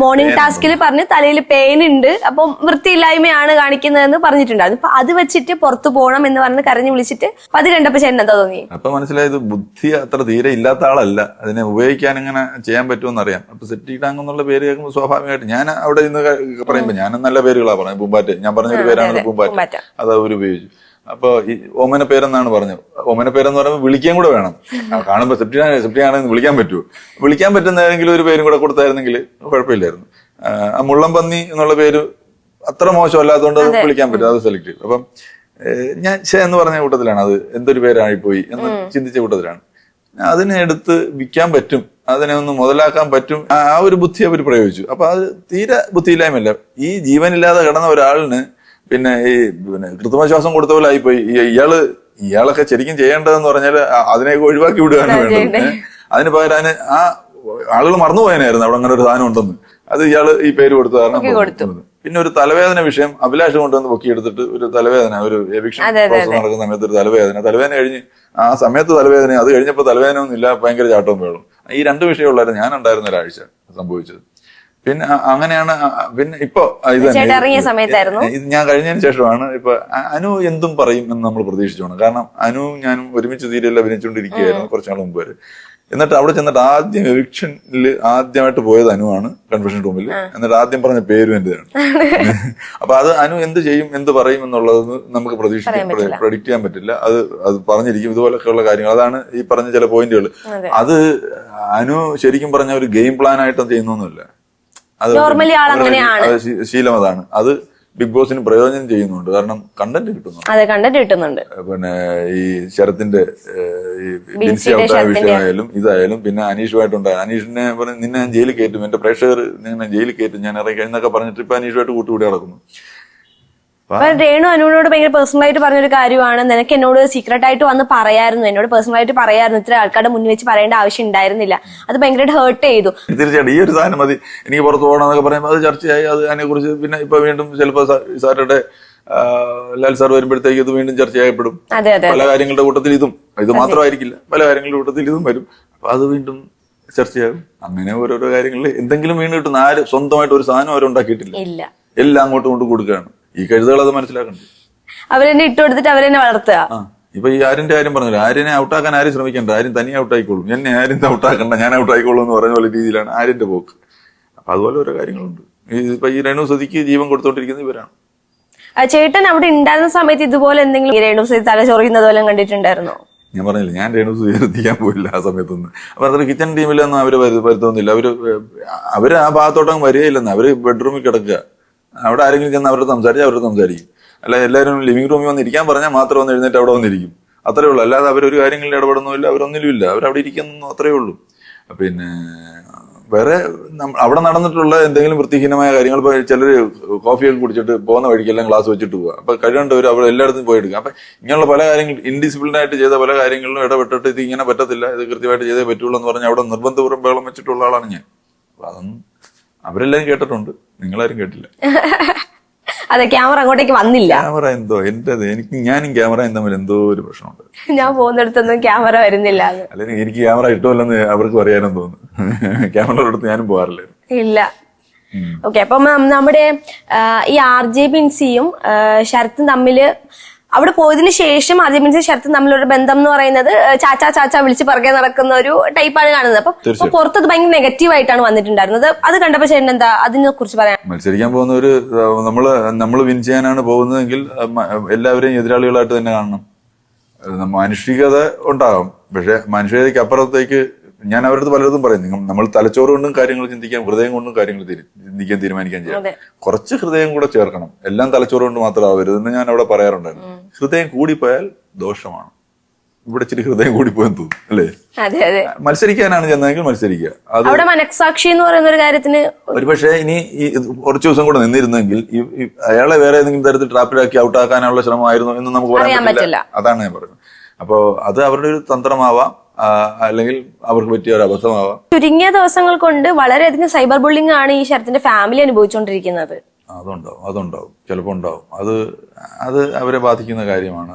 മോർണിംഗ് ടാസ്കിൽ പറഞ്ഞ് തലയിൽ പെയിൻ ഉണ്ട്, അപ്പം വൃത്തിയില്ലായ്മയാണ് കാണിക്കുന്നതെന്ന് പറഞ്ഞിട്ടുണ്ടായിരുന്നു. അപ്പൊ അത് വെച്ചിട്ട് പുറത്തു പോകണം എന്ന് പറഞ്ഞ് കരഞ്ഞു വിളിച്ചിട്ട് അത് കണ്ടപ്പോ ചേട്ടൻ എന്താ തോന്നി? അപ്പൊ മനസ്സിലായത് ബുദ്ധി അത്ര തീരെ ഇല്ലാത്ത ആളല്ല, അതിനെ ഉപയോഗിക്കാൻ എങ്ങനെ ചെയ്യാൻ പറ്റുമെന്ന് അറിയാം. അപ്പൊ സെറ്റി ടാങ് എന്നുള്ള പേര് കേൾക്കുമ്പോൾ സ്വാഭാവികമായിട്ട് ഞാൻ അവിടെ നിന്ന് പറയുമ്പോ ഞാനും നല്ല പേരുകളാ പറഞ്ഞത്. പൂമ്പാറ്റ, ഞാൻ പറഞ്ഞൊരു പേരാണ് പൂമ്പാറ്റ, അത് അവർ ഉപയോഗിച്ചു. അപ്പൊ ഈ ഓമന പേരെന്നാണ് പറഞ്ഞത്. ഓമന പേരെന്ന് പറയുമ്പോൾ വിളിക്കാൻ കൂടെ വേണം. കാണുമ്പോ സെപ്റ്റിയാണെന്ന് വിളിക്കാൻ പറ്റുമോ? വിളിക്കാൻ പറ്റുന്ന ഏതെങ്കിലും ഒരു പേരും കൂടെ കൊടുത്തായിരുന്നെങ്കിൽ കുഴപ്പമില്ലായിരുന്നു. ആ മുള്ളംപന്നി എന്നുള്ള പേര് അത്ര മോശമല്ലാത്തതുകൊണ്ട് അത് വിളിക്കാൻ പറ്റും, അത് സെലക്ട് ചെയ്യും. അപ്പം ഞാൻ എന്ന് പറഞ്ഞ കൂട്ടത്തിലാണ്, അത് എന്തൊരു പേരായിപ്പോയി എന്ന് ചിന്തിച്ച കൂട്ടത്തിലാണ്. അതിനെ എടുത്ത് വിൽക്കാൻ പറ്റും, അതിനെ ഒന്ന് മുതലാക്കാൻ പറ്റും, ആ ഒരു ബുദ്ധി അവർ പ്രയോഗിച്ചു. അപ്പൊ അത് തീരെ ബുദ്ധിയില്ലായ്മല്ല. ഈ ജീവനില്ലാതെ കിടന്ന ഒരാളിന് പിന്നെ കൃത്രിമശ്വാസം കൊടുത്ത പോലെ ആയിപ്പോയി. ഇയാളൊക്കെ ശരിക്കും ചെയ്യേണ്ടതെന്ന് പറഞ്ഞാൽ അതിനെയൊക്കെ ഒഴിവാക്കി വിടുകയാണ് വേണ്ടത്. അതിന് പകരം ആ ആളുകൾ മറന്നുപോയനായിരുന്നു അവിടെ അങ്ങനെ ഒരു സാധനം ഉണ്ടെന്ന്. അത് ഇയാള് ഈ പേര് കൊടുത്ത കാരണം. പിന്നെ ഒരു തലവേദന വിഷയം അഭിലാഷ് കൊണ്ടുവന്ന് പൊക്കിയെടുത്തിട്ട് ഒരു തലവേദന, ഒരു എവിക്ഷൻ പ്രോസസ് നടക്കുന്ന സമയത്ത് ഒരു തലവേദന കഴിഞ്ഞ് ആ സമയത്ത് തലവേദന, അത് കഴിഞ്ഞപ്പോ തലവേദന ഒന്നും ഇല്ല, ഭയങ്കര ചാട്ടവും വേളും. ഈ രണ്ട് വിഷയമുള്ളായിരുന്നു ഞാൻ ഉണ്ടായിരുന്ന ഒരാഴ്ച സംഭവിച്ചത്. പിന്നെ അങ്ങനെയാണ്. പിന്നെ ഇപ്പൊ ഇത് ഞാൻ കഴിഞ്ഞതിന് ശേഷമാണ് ഇപ്പൊ അനു എന്തും പറയും എന്ന് നമ്മൾ പ്രതീക്ഷിച്ചോണം. കാരണം അനുവും ഞാനും ഒരുമിച്ച് സീരിയലിൽ അഭിനയിച്ചുകൊണ്ടിരിക്കുകയായിരുന്നു കുറച്ചു നാൾ മുമ്പ് വരെ. എന്നിട്ട് അവിടെ ചെന്നിട്ട് ആദ്യം എവിക്ഷനിൽ ആദ്യമായിട്ട് പോയത് അനുവാണ്, കൺവെൻഷൻ റൂമിൽ. എന്നിട്ട് ആദ്യം പറഞ്ഞ പേരും എന്റെതാണ്. അപ്പൊ അത് അനു എന്ത് ചെയ്യും എന്ത് പറയും എന്നുള്ളത് നമുക്ക് പ്രഡിക്റ്റ് ചെയ്യാൻ പറ്റില്ല. അത് പറഞ്ഞിരിക്കും ഇതുപോലൊക്കെയുള്ള കാര്യങ്ങൾ. അതാണ് ഈ പറഞ്ഞ ചില പോയിന്റുകൾ. അത് അനു ശരിക്കും പറഞ്ഞ ഒരു ഗെയിം പ്ലാൻ ആയിട്ട് ചെയ്യുന്നൊന്നുമില്ല. അത് ശീലം അതാണ്. അത് ബിഗ് ബോസിന് പ്രയോജനം ചെയ്യുന്നുണ്ട്. കാരണം കണ്ടന്റ് കിട്ടുന്നുണ്ട്. പിന്നെ ഈ ശരത്തിന്റെ ബിൻസി ഔട്ടായ വിഷയമായാലും ഇതായാലും പിന്നെ അനീഷുമായിട്ടുണ്ടായ അനീഷിനെ പറഞ്ഞ് നിന്നെ ഞാൻ ജയിലിൽ കയറ്റും, എന്റെ പ്രേക്ഷകർ നിന്നെ ജയിലിൽ കയറ്റും, ഞാൻ ഇറങ്ങി എന്നൊക്കെ പറഞ്ഞിട്ട് ഇപ്പൊ അനീഷുമായിട്ട് കൂട്ടുകൂടി നടക്കുന്നു. രേണു അനുവിനോട് ഭയങ്കര പേഴ്സണൽ ആയിട്ട് പറഞ്ഞൊരു കാര്യമാണ്, നിനക്ക് എന്നോട് സീക്രട്ട് ആയിട്ട് വന്ന് പറയായിരുന്നു, എന്നോട് പേഴ്സണൽ ആയിട്ട് പറയായിരുന്നു, ഇത്ര ആൾക്കാരുടെ മുന്നിൽ വെച്ച് പറയേണ്ട ആവശ്യം ഉണ്ടായിരുന്നില്ല. അത് ഭയങ്കരമായിട്ട് ഹേർട്ട് ചെയ്തു. തീർച്ചയായിട്ടും ഈ ഒരു സാധനം മതി എനിക്ക് പുറത്ത് പോകണം എന്നൊക്കെ പറയുമ്പോൾ അത് ചർച്ചയായി. അത് അതിനെ കുറിച്ച് പിന്നെ ഇപ്പൊ വീണ്ടും ചിലപ്പോ സാറ്റർഡേ ലാൽ സാർ വരുമ്പോഴത്തേക്ക് ഇത് വീണ്ടും ചർച്ചയായപ്പെടും. പല കാര്യങ്ങളുടെ കൂട്ടത്തിൽ ഇത് മാത്രമായിരിക്കില്ല, പല കാര്യങ്ങളുടെ കൂട്ടത്തിൽ ഇതും വരും. അപ്പൊ അത് വീണ്ടും ചർച്ചയാകും. അങ്ങനെ ഓരോരോ കാര്യങ്ങളിൽ എന്തെങ്കിലും വീണ്ടും കിട്ടുന്ന. ആര് സ്വന്തമായിട്ട് ഒരു സാധനം അവരുണ്ടാക്കിയിട്ടില്ല, എല്ലാം അങ്ങോട്ടും കൊണ്ട് കൊടുക്കുകയാണ്. ഈ കഴുതുകൾ അത് മനസ്സിലാക്കണ്ടേ? അവരെന്നെ ഇട്ടുകൊടുത്തിട്ട് അവരെന്നെ വളർത്തുക. ഇപ്പൊ ഈ ആര്യന്റെ കാര്യം പറഞ്ഞല്ലോ, ആര്യനെ ഔട്ടാക്കാൻ ആരും ശ്രമിക്കണ്ട, ആരും തനിയെ ഔട്ടായിക്കോളും, എന്നെ ആരും ഔട്ടാക്കണ്ട, ഞാൻ ഔട്ടായിക്കോളും എന്ന് പറഞ്ഞ പോലെ രീതിയിലാണ് ആര്യന്റെ പോക്ക്. അപ്പൊ അതുപോലെ ഓരോ കാര്യങ്ങളുണ്ട്. ഇപ്പൊ ഈ രേണു സതിക്ക് ജീവൻ കൊടുത്തോണ്ടിരിക്കുന്നത് ഇവരാണ്. ചേട്ടൻ അവിടെ ഉണ്ടായിരുന്ന സമയത്ത് ഇതുപോലെ എന്തെങ്കിലും രേണു സതി തല ചൊറിയുന്നത് പോലെ കണ്ടിട്ടുണ്ടായിരുന്നോ? ഞാൻ പറഞ്ഞില്ല, ഞാൻ രേണു സതി എത്തിക്കാൻ പോയില്ല ആ സമയത്തൊന്നും. അപ്പൊ അത്ര കിച്ചൺ ടീമിലൊന്നും അവര് വരുത്തുന്നില്ല. അവര് ആ ഭാഗത്തോട്ടൊന്നും വരികയില്ലെന്ന്. അവര് ബെഡ്റൂമിൽ കിടക്കുക. അവിടെ ആരെങ്കിലും ചെന്ന് അവരോട് സംസാരിക്കും. അല്ല എല്ലാവരും ലിവിംഗ് റൂമിൽ വന്ന് ഇരിക്കാൻ പറഞ്ഞാൽ മാത്രം ഒന്ന് എഴുന്നേറ്റ് അവിടെ വന്നിരിക്കും. അത്രേ ഉള്ളൂ. അല്ലാതെ അവരൊരു കാര്യങ്ങളിൽ ഇടപെടുന്നില്ല, അവരൊന്നിലും ഇല്ല. അവരവിടെ ഇരിക്കുന്നു, അത്രേ ഉള്ളൂ. പിന്നെ വേറെ അവിടെ നടന്നിട്ടുള്ള എന്തെങ്കിലും വൃത്തിഹീനമായ കാര്യങ്ങൾ, ഇപ്പൊ ചിലര് കോഫിയൊക്കെ കുടിച്ചിട്ട് പോകുന്ന വഴിക്കെല്ലാം ഗ്ലാസ് വെച്ചിട്ട് പോവുക. അപ്പൊ കഴിയേണ്ടവർ അവിടെ എല്ലായിടത്തും പോയി എടുക്കുക. അപ്പൊ ഇങ്ങനെയുള്ള പല കാര്യങ്ങളും ഇൻഡിസിപ്ലിൻ ആയിട്ട് ചെയ്ത പല കാര്യങ്ങളിലും ഇടപെട്ടിട്ട് ഇത് ഇങ്ങനെ പറ്റത്തില്ല, ഇത് കൃത്യമായിട്ട് ചെയ്തേ പറ്റുള്ളൂ എന്ന് പറഞ്ഞാൽ അവിടെ നിർബന്ധപൂർവ്വം ബഹളം വെച്ചിട്ടുള്ള ആളാണ് ഞാൻ. അപ്പൊ അതൊന്നും അവരെല്ലാരും കേട്ടിട്ടുണ്ട്, നിങ്ങളാരും കേട്ടില്ല. അതെ, ക്യാമറ അങ്ങോട്ടേക്ക് വന്നില്ല. ക്യാമറ എന്തോ ഞാനും ക്യാമറയും തമ്മിൽ എന്തോ ഒരു പ്രശ്നമുണ്ട്. ഞാൻ പോകുന്നിടത്തൊന്നും ക്യാമറ വരുന്നില്ല. അല്ലെങ്കിൽ എനിക്ക് ക്യാമറ ഇട്ടുമല്ലെന്ന് അവർക്ക് പറയാനും തോന്നുന്നു. ക്യാമറ എടുത്ത് ഞാനും പോകാറില്ല. ഇല്ല. ഓക്കെ, അപ്പം നമ്മുടെ ഈ RJ ബിൻസിയും ശരത്തും തമ്മില് അവിടെ പോയതിനു ശേഷം RJ ബിൻസിയും ശരത്തും തമ്മിലൊരു ബന്ധം എന്ന് പറയുന്നത് ചാച്ച വിളിച്ച് പറകെ നടക്കുന്ന ഒരു ടൈപ്പാണ് കാണുന്നത്. അപ്പൊ പുറത്തത് ഭയങ്കര നെഗറ്റീവ് ആയിട്ടാണ് വന്നിട്ടുണ്ടായിരുന്നത്. അത് കണ്ടപ്പോ ചേട്ടൻ എന്താ അതിനെ കുറിച്ച് പറയാം? മത്സരിക്കാൻ പോകുന്ന ഒരു നമ്മള് വിൻ ചെയ്യാനാണ് പോകുന്നതെങ്കിൽ എല്ലാവരെയും എതിരാളികളായിട്ട് തന്നെ കാണണം. മാനുഷികത ഉണ്ടാകും, പക്ഷെ മാനുഷികതയ്ക്ക് അപ്പുറത്തേക്ക് ഞാൻ അവരടുത്ത് പലയിടത്തും പറയും, നമ്മൾ തലച്ചോറ് കൊണ്ടും കാര്യങ്ങൾ ചിന്തിക്കാൻ, ഹൃദയം കൊണ്ടും കാര്യങ്ങൾ ചിന്തിക്കാൻ തീരുമാനിക്കാൻ ചെയ്യാം. കുറച്ച് ഹൃദയം കൂടെ ചേർക്കണം, എല്ലാം തലച്ചോറ് കൊണ്ട് മാത്രമാവരുതെന്ന് ഞാൻ അവിടെ പറയാറുണ്ടായിരുന്നു. ഹൃദയം കൂടിപ്പോയാൽ ദോഷമാണ്. ഇവിടെ ഇച്ചിരി ഹൃദയം കൂടിപ്പോയെന്ന് തോന്നുന്നു, അല്ലേ? മത്സരിക്കാനാണ് ചെന്നതെങ്കിൽ മത്സരിക്കുക. അത് മനസാക്ഷി എന്ന് പറയുന്ന ഒരു കാര്യത്തിന് ഒരുപക്ഷെ ഇനി കുറച്ച് ദിവസം കൂടെ നിന്നിരുന്നെങ്കിൽ അയാളെ വേറെ ഏതെങ്കിലും തരത്തിൽ ട്രാപ്പിലാക്കി ഔട്ടാക്കാനുള്ള ശ്രമമായിരുന്നു എന്ന് നമുക്ക് പറയാൻ പറ്റില്ല. അതാണ് ഞാൻ പറയുന്നത്. അപ്പൊ അത് അവരുടെ ഒരു തന്ത്രമാവാം, അല്ലെങ്കിൽ അവർക്ക് പറ്റിയ ഒരു അബദ്ധമാവാം. ചുരുങ്ങിയ ദിവസങ്ങൾ കൊണ്ട് വളരെയധികം സൈബർ ബുള്ളിംഗ് ആണ് ഈ ശരത്തിന്റെ ഫാമിലി അനുഭവിച്ചുകൊണ്ടിരിക്കുന്നത്. അതുണ്ടാവും, ചിലപ്പോ ഉണ്ടാവും. അത് അവരെ ബാധിക്കുന്ന കാര്യമാണ്.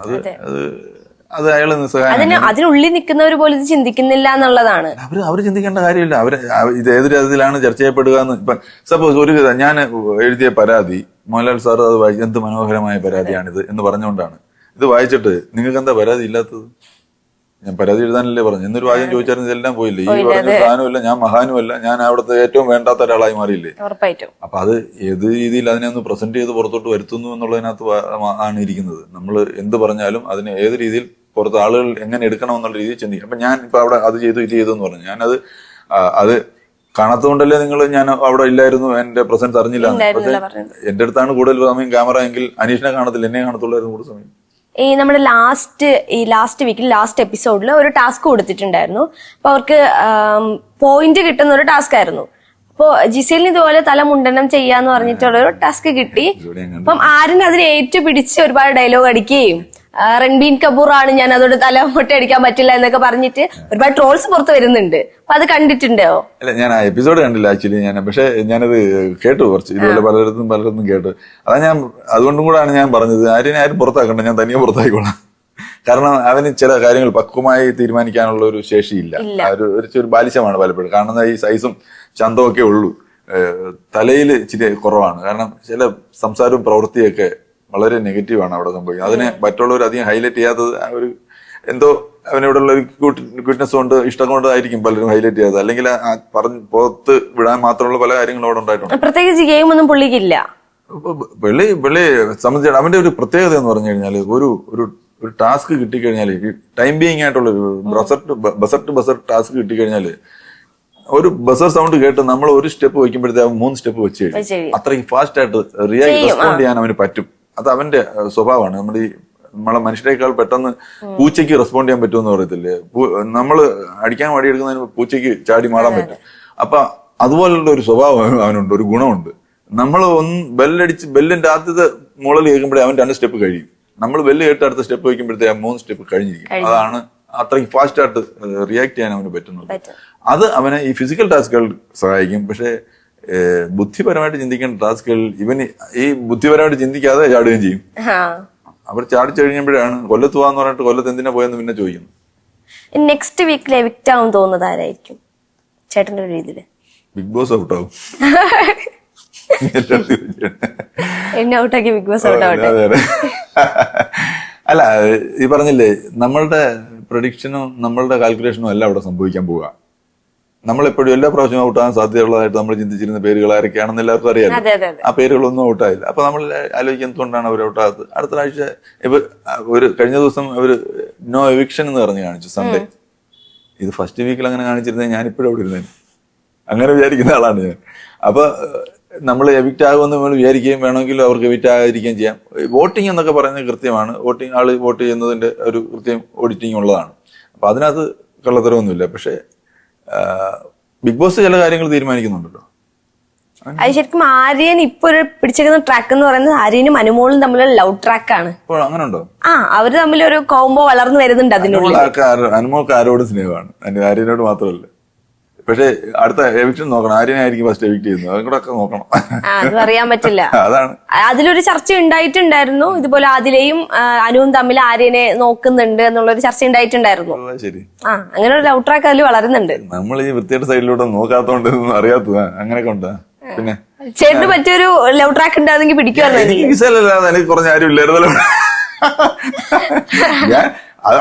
അത് അയാള് നിസ്സഹായം. അതിനുള്ളിൽ നിൽക്കുന്നവർ പോലും ഇത് ചിന്തിക്കുന്നില്ല എന്നുള്ളതാണ്. അവർ ചിന്തിക്കേണ്ട കാര്യമില്ല. ഇത് ഏത് തരത്തിലാണ് ചർച്ച ചെയ്യപ്പെടുക എന്ന്. ഇപ്പൊ സപ്പോസ് ഞാൻ എഴുതിയ പരാതി മോഹൻലാൽ സാർ അത് എന്ത് മനോഹരമായ പരാതിയാണിത് എന്ന് പറഞ്ഞുകൊണ്ടാണ് ഇത് വായിച്ചിട്ട് നിങ്ങൾക്ക് എന്താ പരാതി ഇല്ലാത്തത്? ഞാൻ പരാതി എഴുതാനല്ലേ പറഞ്ഞു. എന്നൊരു വാചകം ചോദിച്ചായിരുന്നു, ഇതെല്ലാം പോയില്ലേ? ഈ പറഞ്ഞ സാധനമല്ല, ഞാൻ മഹാനുമല്ല, ഞാൻ അവിടുത്തെ ഏറ്റവും വേണ്ടാത്ത ഒരാളായി മാറിയില്ലേ? അപ്പൊ അത് ഏത് രീതിയിൽ അതിനെ ഒന്ന് പ്രസന്റ് ചെയ്ത് പുറത്തോട്ട് വരുത്തുന്നു എന്നുള്ളതിനകത്ത് ആണ് ഇരിക്കുന്നത്. നമ്മൾ എന്ത് പറഞ്ഞാലും അതിനെ ഏത് രീതിയിൽ പുറത്ത് ആളുകൾ എങ്ങനെ എടുക്കണം എന്നുള്ള രീതിയിൽ ചിന്തിക്കും. അപ്പൊ ഞാൻ ഇപ്പൊ അവിടെ അത് ചെയ്തു ഇത് ചെയ്തു എന്ന് പറഞ്ഞു. ഞാനത് കാണാത്തതുകൊണ്ടല്ലേ നിങ്ങൾ ഞാൻ അവിടെ ഇല്ലായിരുന്നു, എന്റെ പ്രസൻസ് അറിഞ്ഞില്ല. പക്ഷെ എന്റെ അടുത്താണ് കൂടുതൽ സമയം ക്യാമറ എങ്കിൽ അനീഷിനെ കാണത്തില്ല, എന്നെ കാണത്തുള്ളായിരുന്നു കൂടുതൽ സമയം. ഈ നമ്മുടെ ലാസ്റ്റ് വീക്കിൽ ലാസ്റ്റ് എപ്പിസോഡിൽ ഒരു ടാസ്ക് കൊടുത്തിട്ടുണ്ടായിരുന്നു. അപ്പൊ അവർക്ക് പോയിന്റ് കിട്ടുന്ന ഒരു ടാസ്ക് ആയിരുന്നു. അപ്പൊ ജിസേലിന് ഇതുപോലെ തല മുണ്ടനം ചെയ്യാന്ന് പറഞ്ഞിട്ടുള്ള ഒരു ടാസ്ക് കിട്ടി. അപ്പം ആരും അതിനെ ഏറ്റുപിടിച്ച് ഒരുപാട് ഡയലോഗ് അടിക്കുകയും റൺബീർ കപൂർ ആണ്, ഞാൻ അതോട് തല മുട്ടയടിക്കാൻ പറ്റില്ല എന്നൊക്കെ പറഞ്ഞിട്ട് ഒരുപാട് ട്രോൾസ് പുറത്ത് വരുന്നുണ്ട്. അപ്പൊ അത് കണ്ടിട്ടുണ്ടോ? അല്ല, ഞാൻ ആ എപ്പിസോഡ് കണ്ടില്ല ആക്ച്വലി. പക്ഷെ ഞാനത് കേട്ടു, കുറച്ച് ഇതുപോലെ പലയിടത്തും കേട്ടു. അതാ ഞാൻ അതുകൊണ്ടും കൂടാണ് ഞാൻ പറഞ്ഞത്, ആരും പുറത്താക്കണ്ട, ഞാൻ തനിയെ പുറത്തായിക്കോളാം. കാരണം അവന് ചില കാര്യങ്ങൾ പക്വമായി തീരുമാനിക്കാനുള്ള ഒരു ശേഷിയില്ല. ഒരു ബാലിശമാണ് പലപ്പോഴും. കാണുന്ന ഈ സൈസും ചന്തവും ഒക്കെ ഉള്ളൂ, തലയിൽ ഇച്ചിരി കുറവാണ്. കാരണം ചില സംസാരവും പ്രവൃത്തിയൊക്കെ വളരെ നെഗറ്റീവാണ് അവിടെ സംഭവിക്കുന്നത്. അതിനെ മറ്റുള്ളവർ അധികം ഹൈലൈറ്റ് ചെയ്യാത്തത് ഒരു എന്തോ അവനോടുള്ള ഒരു ക്യൂട്ട്നെസ് കൊണ്ട്, ഇഷ്ടം കൊണ്ടായിരിക്കും പലരും ഹൈലൈറ്റ് ചെയ്യാത്തത്. അല്ലെങ്കിൽ പറഞ്ഞ് പുറത്ത് വിടാൻ മാത്രമുള്ള പല കാര്യങ്ങളും അവിടെ ഉണ്ടായിട്ടുണ്ട്. പ്രത്യേകിച്ച് ഗെയിം ഒന്നും പുള്ളിക്കില്ല. വെള്ളി സംബന്ധിച്ചാണ് അവന്റെ ഒരു പ്രത്യേകത എന്ന് പറഞ്ഞു കഴിഞ്ഞാൽ, ഒരു ടാസ്ക് കിട്ടിക്കഴിഞ്ഞാൽ, ടൈം ബീയിങ് ആയിട്ടുള്ള ഒരു ബസർ ടാസ്ക് കിട്ടിക്കഴിഞ്ഞാൽ, ഒരു ബസർ സൗണ്ട് കേട്ട് നമ്മൾ ഒരു സ്റ്റെപ്പ് വയ്ക്കുമ്പോഴത്തേക്കും 3 സ്റ്റെപ്പ് വെച്ച് കഴിയും. അത്രയും ഫാസ്റ്റ് ആയിട്ട് റെസ്പോണ്ട് ചെയ്യാൻ അവന് പറ്റും. അത് അവന്റെ സ്വഭാവമാണ്. നമ്മളെ മനുഷ്യരെക്കാൾ പെട്ടെന്ന് പൂച്ചയ്ക്ക് റെസ്പോണ്ട് ചെയ്യാൻ പറ്റുമെന്ന് പറയത്തില്ലേ, നമ്മള് അടിക്കാൻ വടിയെടുക്കുന്നതിന് പൂച്ചയ്ക്ക് ചാടി മാറാൻ പറ്റും. അപ്പൊ അതുപോലുള്ള ഒരു സ്വഭാവം അവനുണ്ട്, ഒരു ഗുണമുണ്ട്. നമ്മൾ ബെല്ലിന്റെ ആദ്യത്തെ മുകളിൽ കേൾക്കുമ്പോഴേ അവൻ 2 സ്റ്റെപ്പ് കഴിയും. നമ്മൾ ബെല്ല് കേട്ട് അടുത്ത സ്റ്റെപ്പ് വയ്ക്കുമ്പോഴത്തേ 3 സ്റ്റെപ്പ് കഴിഞ്ഞിരിക്കും. അതാണ് അത്രയും ഫാസ്റ്റ് ആയിട്ട് റിയാക്ട് ചെയ്യാൻ അവന് പറ്റുന്നത്. അത് അവനെ ഈ ഫിസിക്കൽ ടാസ്കുകൾ സഹായിക്കും. പക്ഷെ ബുദ്ധിപരമായിട്ട് ചിന്തിക്കേണ്ട ടാസ്കുകൾ ഇവന് ഈ ബുദ്ധിപരമായിട്ട് ചിന്തിക്കാതെ ചാടുകയും ചെയ്യും. അവർ ചാടിച്ചു കഴിഞ്ഞപ്പോഴാണ് കൊല്ലത്ത് പോവാന്ന് പറഞ്ഞിട്ട് കൊല്ലത്ത് എന്തിനാ പോയെന്ന് പിന്നെ ചോദിക്കുന്നു. നെക്സ്റ്റ് വീക്കിൽ എവിക്റ്റ് ആവും തോന്നുന്നത് ആരായിരിക്കും ചേട്ടന്റെ ഒരു രീതിയില്? ബിഗ് ബോസ് ഔട്ടാവും. എന്നെ ഔട്ടാക്കി ബിഗ് ബോസ് ഔട്ടാവട്ടെ. അല്ല, ഈ പറഞ്ഞില്ലേ, നമ്മളുടെ പ്രഡിക്ഷനും നമ്മളുടെ കാൽക്കുലേഷനും അല്ല അവിടെ സംഭവിക്കാൻ പോവുക. നമ്മളെപ്പോഴും എല്ലാ പ്രാവശ്യവും ഔട്ടാകാൻ സാധ്യതയുള്ളതായിട്ട് നമ്മൾ ചിന്തിച്ചിരുന്ന പേരുകൾ ആരൊക്കെയാണെന്ന് എല്ലാവർക്കും അറിയാമല്ലോ. ആ പേരുകളൊന്നും ഔട്ടായില്ല. അപ്പൊ നമ്മൾ ആലോചിക്കുക എന്തുകൊണ്ടാണ് അവർ ഔട്ടാകാത്തത്. അടുത്ത ആഴ്ച കഴിഞ്ഞ ദിവസം അവര് നോ എവിക്ഷൻ എന്ന് പറഞ്ഞ് കാണിച്ചു സൺഡേ. ഇത് ഫസ്റ്റ് വീക്കിൽ അങ്ങനെ കാണിച്ചിരുന്നേ ഞാനിപ്പോഴും അവിടെ ഇരുന്നേ. അങ്ങനെ വിചാരിക്കുന്ന ആളാണ് ഞാൻ. അപ്പൊ നമ്മൾ എവിക്റ്റ് ആകുമെന്ന് നമ്മൾ വിചാരിക്കുകയും വേണമെങ്കിൽ അവർക്ക് എവിക്റ്റ് ആകാതിരിക്കുകയും ചെയ്യാം. വോട്ടിംഗ് എന്നൊക്കെ പറയുന്നത് കൃത്യമാണ്. ആള് വോട്ട് ചെയ്യുന്നതിന്റെ ഒരു കൃത്യം ഓഡിറ്റിംഗ് ഉള്ളതാണ്. അപ്പൊ അതിനകത്ത് കള്ളത്തരമൊന്നുമില്ല. പക്ഷെ ബിഗ് ബോസ് ചില കാര്യങ്ങൾ തീരുമാനിക്കുന്നുണ്ടല്ലോ. അത് ശരിക്കും ആര്യൻ ഇപ്പൊ ഒരു പിടിച്ചേക്കുന്ന ട്രാക്ക് എന്ന് പറയുന്നത് ആര്യനും അനുമോളും തമ്മിലുള്ള ലവ് ട്രാക്കാണ്. ഇപ്പോൾ അങ്ങനെ ഉണ്ടോ? അവര് തമ്മിൽ ഒരു കോംബോ വളർന്നു വരുന്നുണ്ട്. അതിനുള്ളിൽ അനുമോൾക്ക് ആരോട് സ്നേഹമാണ്, ആര്യനോട് മാത്രമല്ല. പക്ഷെ അടുത്ത എവിക്ഷൻ നോക്കണം, ആര്യനായിരിക്കും ഫസ്റ്റ് എവിക്ട് ചെയ്യുന്നത്. അതും കൂടെ ഒക്കെ നോക്കണം. അത് അറിയാൻ പറ്റില്ല. അതാണ് അതിലൊരു ചർച്ച ഉണ്ടായിട്ടുണ്ടായിരുന്നു. ഇതുപോലെ ആദിലയും അനുവും തമ്മിൽ ആര്യനെ നോക്കുന്നുണ്ട് എന്നുള്ളൊരു ചർച്ച ഉണ്ടായിട്ടുണ്ടായിരുന്നു. ശരി. അങ്ങനെ ഒരു ലവ് ട്രാക്ക് അതിൽ വളരുന്നുണ്ട്. നമ്മൾ ഈ വൃത്തിയുടെ സൈഡിലൂടെ നോക്കാത്തോണ്ട് അറിയാത്തതാ. അങ്ങനെയൊക്കെ ഉണ്ടാ. പിന്നെ ചേട്ടന് പറ്റിയൊരു ലവ് ട്രാക്ക് ഉണ്ടായിരുന്നെങ്കിൽ പിടിക്കുമായിരുന്നു. എനിക്ക് കുറഞ്ഞ ആരും ഇല്ലായിരുന്നല്ലോ.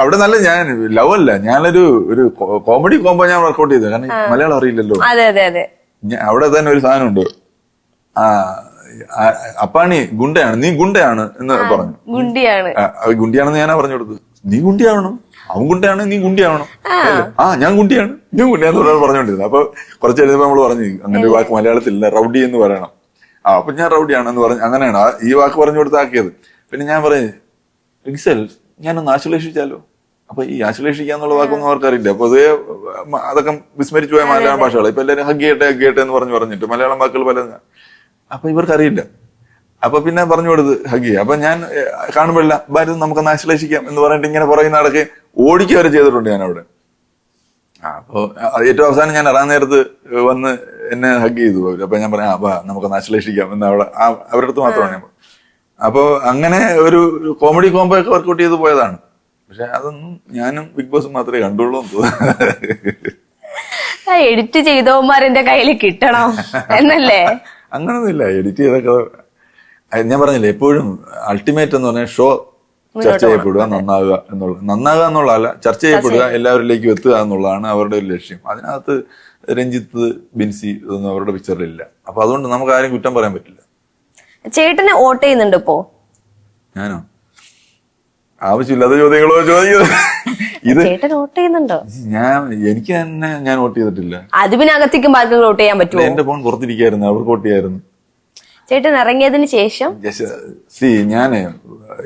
അവിടെ നല്ല ഞാൻ ലവ് അല്ല, ഞാനൊരു കോമഡി കോമ്പോ ഞാൻ വർക്കൗട്ട് ചെയ്തത്. കാരണം മലയാളം അറിയില്ലല്ലോ. അവിടെ തന്നെ ഒരു സാധനമുണ്ട്, അപ്പാണി ഗുണ്ടയാണ്, നീ ഗുണ്ടയാണ് എന്ന് പറഞ്ഞു. ഗുണ്ടിയാണെന്ന് ഞാനാ പറഞ്ഞു കൊടുത്തത്. നീ ഗുണ്ടിയാവണം, അവൻ ഗുണ്ടയാണ്, നീ ഗുണ്ടിയാവണം. ഞാൻ ഗുണ്ടിയാണ്, നീ ഗുണ്ടിയാന്ന് പറഞ്ഞോണ്ടിരുന്നത്. അപ്പൊ കുറച്ച് എഴുതുമ്പോ നമ്മള് പറഞ്ഞു അങ്ങനെ ഒരു വാക്ക് മലയാളത്തിലില്ല, റൗഡി എന്ന് പറയണം. അപ്പൊ ഞാൻ റൗഡിയാണെന്ന് പറഞ്ഞു. അങ്ങനെയാണ് ഈ വാക്ക് പറഞ്ഞു കൊടുത്താക്കിയത്. പിന്നെ ഞാൻ പറഞ്ഞു, റിക്സൽ ഞാനൊന്ന് ആശ്ലേഷിച്ചാലോ. അപ്പൊ ഈ ആശ്ലേഷിക്കാന്നുള്ള വാക്കൊന്നും അവർക്കറിയില്ല. അപ്പൊ അത് അതൊക്കെ വിസ്മരിച്ചു പോയ മലയാളം ഭാഷകൾ. ഇപ്പൊ എല്ലാവരും ഹഗ് ചെയ്യട്ടെ എന്ന് പറഞ്ഞിട്ട് മലയാളം വാക്കുകൾ പല. അപ്പൊ ഇവർക്കറിയില്ല. അപ്പൊ പിന്നെ പറഞ്ഞു കൊടുത്ത് ഹഗ് ചെയ്യുക. അപ്പൊ ഞാൻ കാണുമ്പോഴില്ല ഭാരത് നമുക്കൊന്ന് ആശ്ലേഷിക്കാം എന്ന് പറഞ്ഞിട്ട് ഇങ്ങനെ പുറകെ നടക്കെ ഓടിക്കുക വരെ ചെയ്തിട്ടുണ്ട് ഞാൻ അവിടെ. അപ്പൊ ഏറ്റവും അവസാനം ഞാൻ ഇറാൻ നേരത്ത് വന്ന് എന്നെ ഹഗ് ചെയ്തു. അപ്പൊ ഞാൻ പറയാം നമുക്കൊന്ന് ആശ്ലേഷിക്കാം എന്ന് അവിടെ അവരുടെ അടുത്ത് മാത്രമാണ് ഞാൻ. അപ്പൊ അങ്ങനെ ഒരു കോമഡി കോംബോ ഒക്കെ വർക്കൗട്ട് ചെയ്ത് പോയതാണ്. പക്ഷെ അതൊന്നും ഞാനും ബിഗ് ബോസും മാത്രമേ കണ്ടുള്ളൂ എന്ന് തോന്നുന്നു. എഡിറ്റ് ചെയ്തവന്മാരെന്റെ കയ്യിൽ കിട്ടണം എന്നല്ലേ? അങ്ങനൊന്നുമില്ല. എഡിറ്റ് ചെയ്തൊക്കെ ഞാൻ പറഞ്ഞില്ലേ, എപ്പോഴും അൾട്ടിമേറ്റ് എന്ന് പറഞ്ഞാൽ ഷോ ചർച്ച ചെയ്യപ്പെടുക, നന്നാകുക എന്നുള്ളതല്ല, ചർച്ച ചെയ്യപ്പെടുക, എല്ലാവരിലേക്കും എത്തുക എന്നുള്ളതാണ് അവരുടെ ഒരു ലക്ഷ്യം. അതിനകത്ത് രഞ്ജിത്ത്, ബിൻസി ഇതൊന്നും അവരുടെ പിക്ചറിലില്ല. അപ്പൊ അതുകൊണ്ട് നമുക്ക് ആരും കുറ്റം പറയാൻ പറ്റില്ല. ചേട്ടനെ വോട്ട് ചെയ്യുന്നുണ്ട് ഇപ്പോ? ഞാനോ? ആവശ്യമില്ലാത്ത ചോദ്യങ്ങളോ ചോദിക്കുന്നത്. ഇത് ചേട്ടൻ വോട്ട് ചെയ്യുന്നുണ്ടോ? എനിക്ക് തന്നെ ഞാൻ വോട്ട് ചെയ്തിട്ടില്ല. അത് പിന്നെ അകത്തേക്കും ആർക്കും വോട്ട് ചെയ്യാൻ പറ്റുമോ? എന്റെ ഫോൺ പുറത്തിരിക്കായിരുന്നു, അവർക്ക് വോട്ട് ചെയ്യായിരുന്നു. ചേട്ടൻ ഇറങ്ങിയതിന് ശേഷം ഞാന്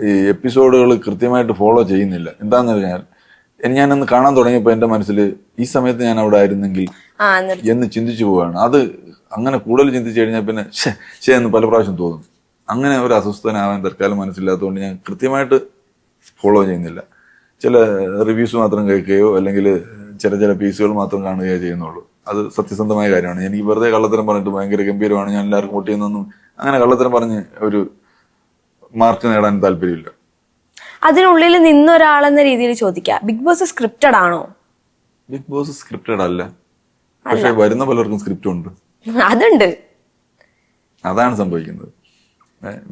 ഈ എപ്പിസോഡുകൾ കൃത്യമായിട്ട് ഫോളോ ചെയ്യുന്നില്ല. എന്താന്ന് പറഞ്ഞാൽ ഞാനൊന്ന് കാണാൻ തുടങ്ങിയപ്പോ എന്റെ മനസ്സിൽ ഈ സമയത്ത് ഞാൻ അവിടെ ആയിരുന്നെങ്കിൽ എന്ന് ചിന്തിച്ചു പോവാണ്. അത് അങ്ങനെ കൂടുതൽ ചിന്തിച്ചു കഴിഞ്ഞാൽ പിന്നെ എന്ന് പല പ്രാവശ്യം തോന്നും. അങ്ങനെ ഒരു അസ്വസ്ഥനാവാൻ തൽക്കാലം മനസ്സിലാത്തതുകൊണ്ട് ഞാൻ കൃത്യമായിട്ട് ഫോളോ ചെയ്യുന്നില്ല. ചില റിവ്യൂസ് മാത്രം കേൾക്കുകയോ അല്ലെങ്കിൽ ചില പീസുകൾ മാത്രം കാണുകയോ ചെയ്യുന്നുള്ളൂ. അത് സത്യസന്ധമായ കാര്യമാണ്. എനിക്ക് വെറുതെ കള്ളത്തരം പറഞ്ഞിട്ട് ഭയങ്കര ഗംഭീരമാണ്, ഞാൻ എല്ലാവർക്കും വോട്ട് ചെയ്യുന്നൊന്നും അങ്ങനെ കള്ളത്തരം പറഞ്ഞ് ഒരു മാർക്ക് നേടാൻ താല്പര്യമില്ല. അതിനുള്ളിൽ നിന്നൊരാളെന്ന രീതിയിൽ ചോദിക്കാം, ബിഗ് ബോസ് സ്ക്രിപ്റ്റഡ് ആണോ? ബിഗ് ബോസ് സ്ക്രിപ്റ്റഡ് അല്ല, പക്ഷെ വരുന്ന പലർക്കും സ്ക്രിപ്റ്റ് ഉണ്ട്. അതുണ്ട്, അതാണ് സംഭവിക്കുന്നത്.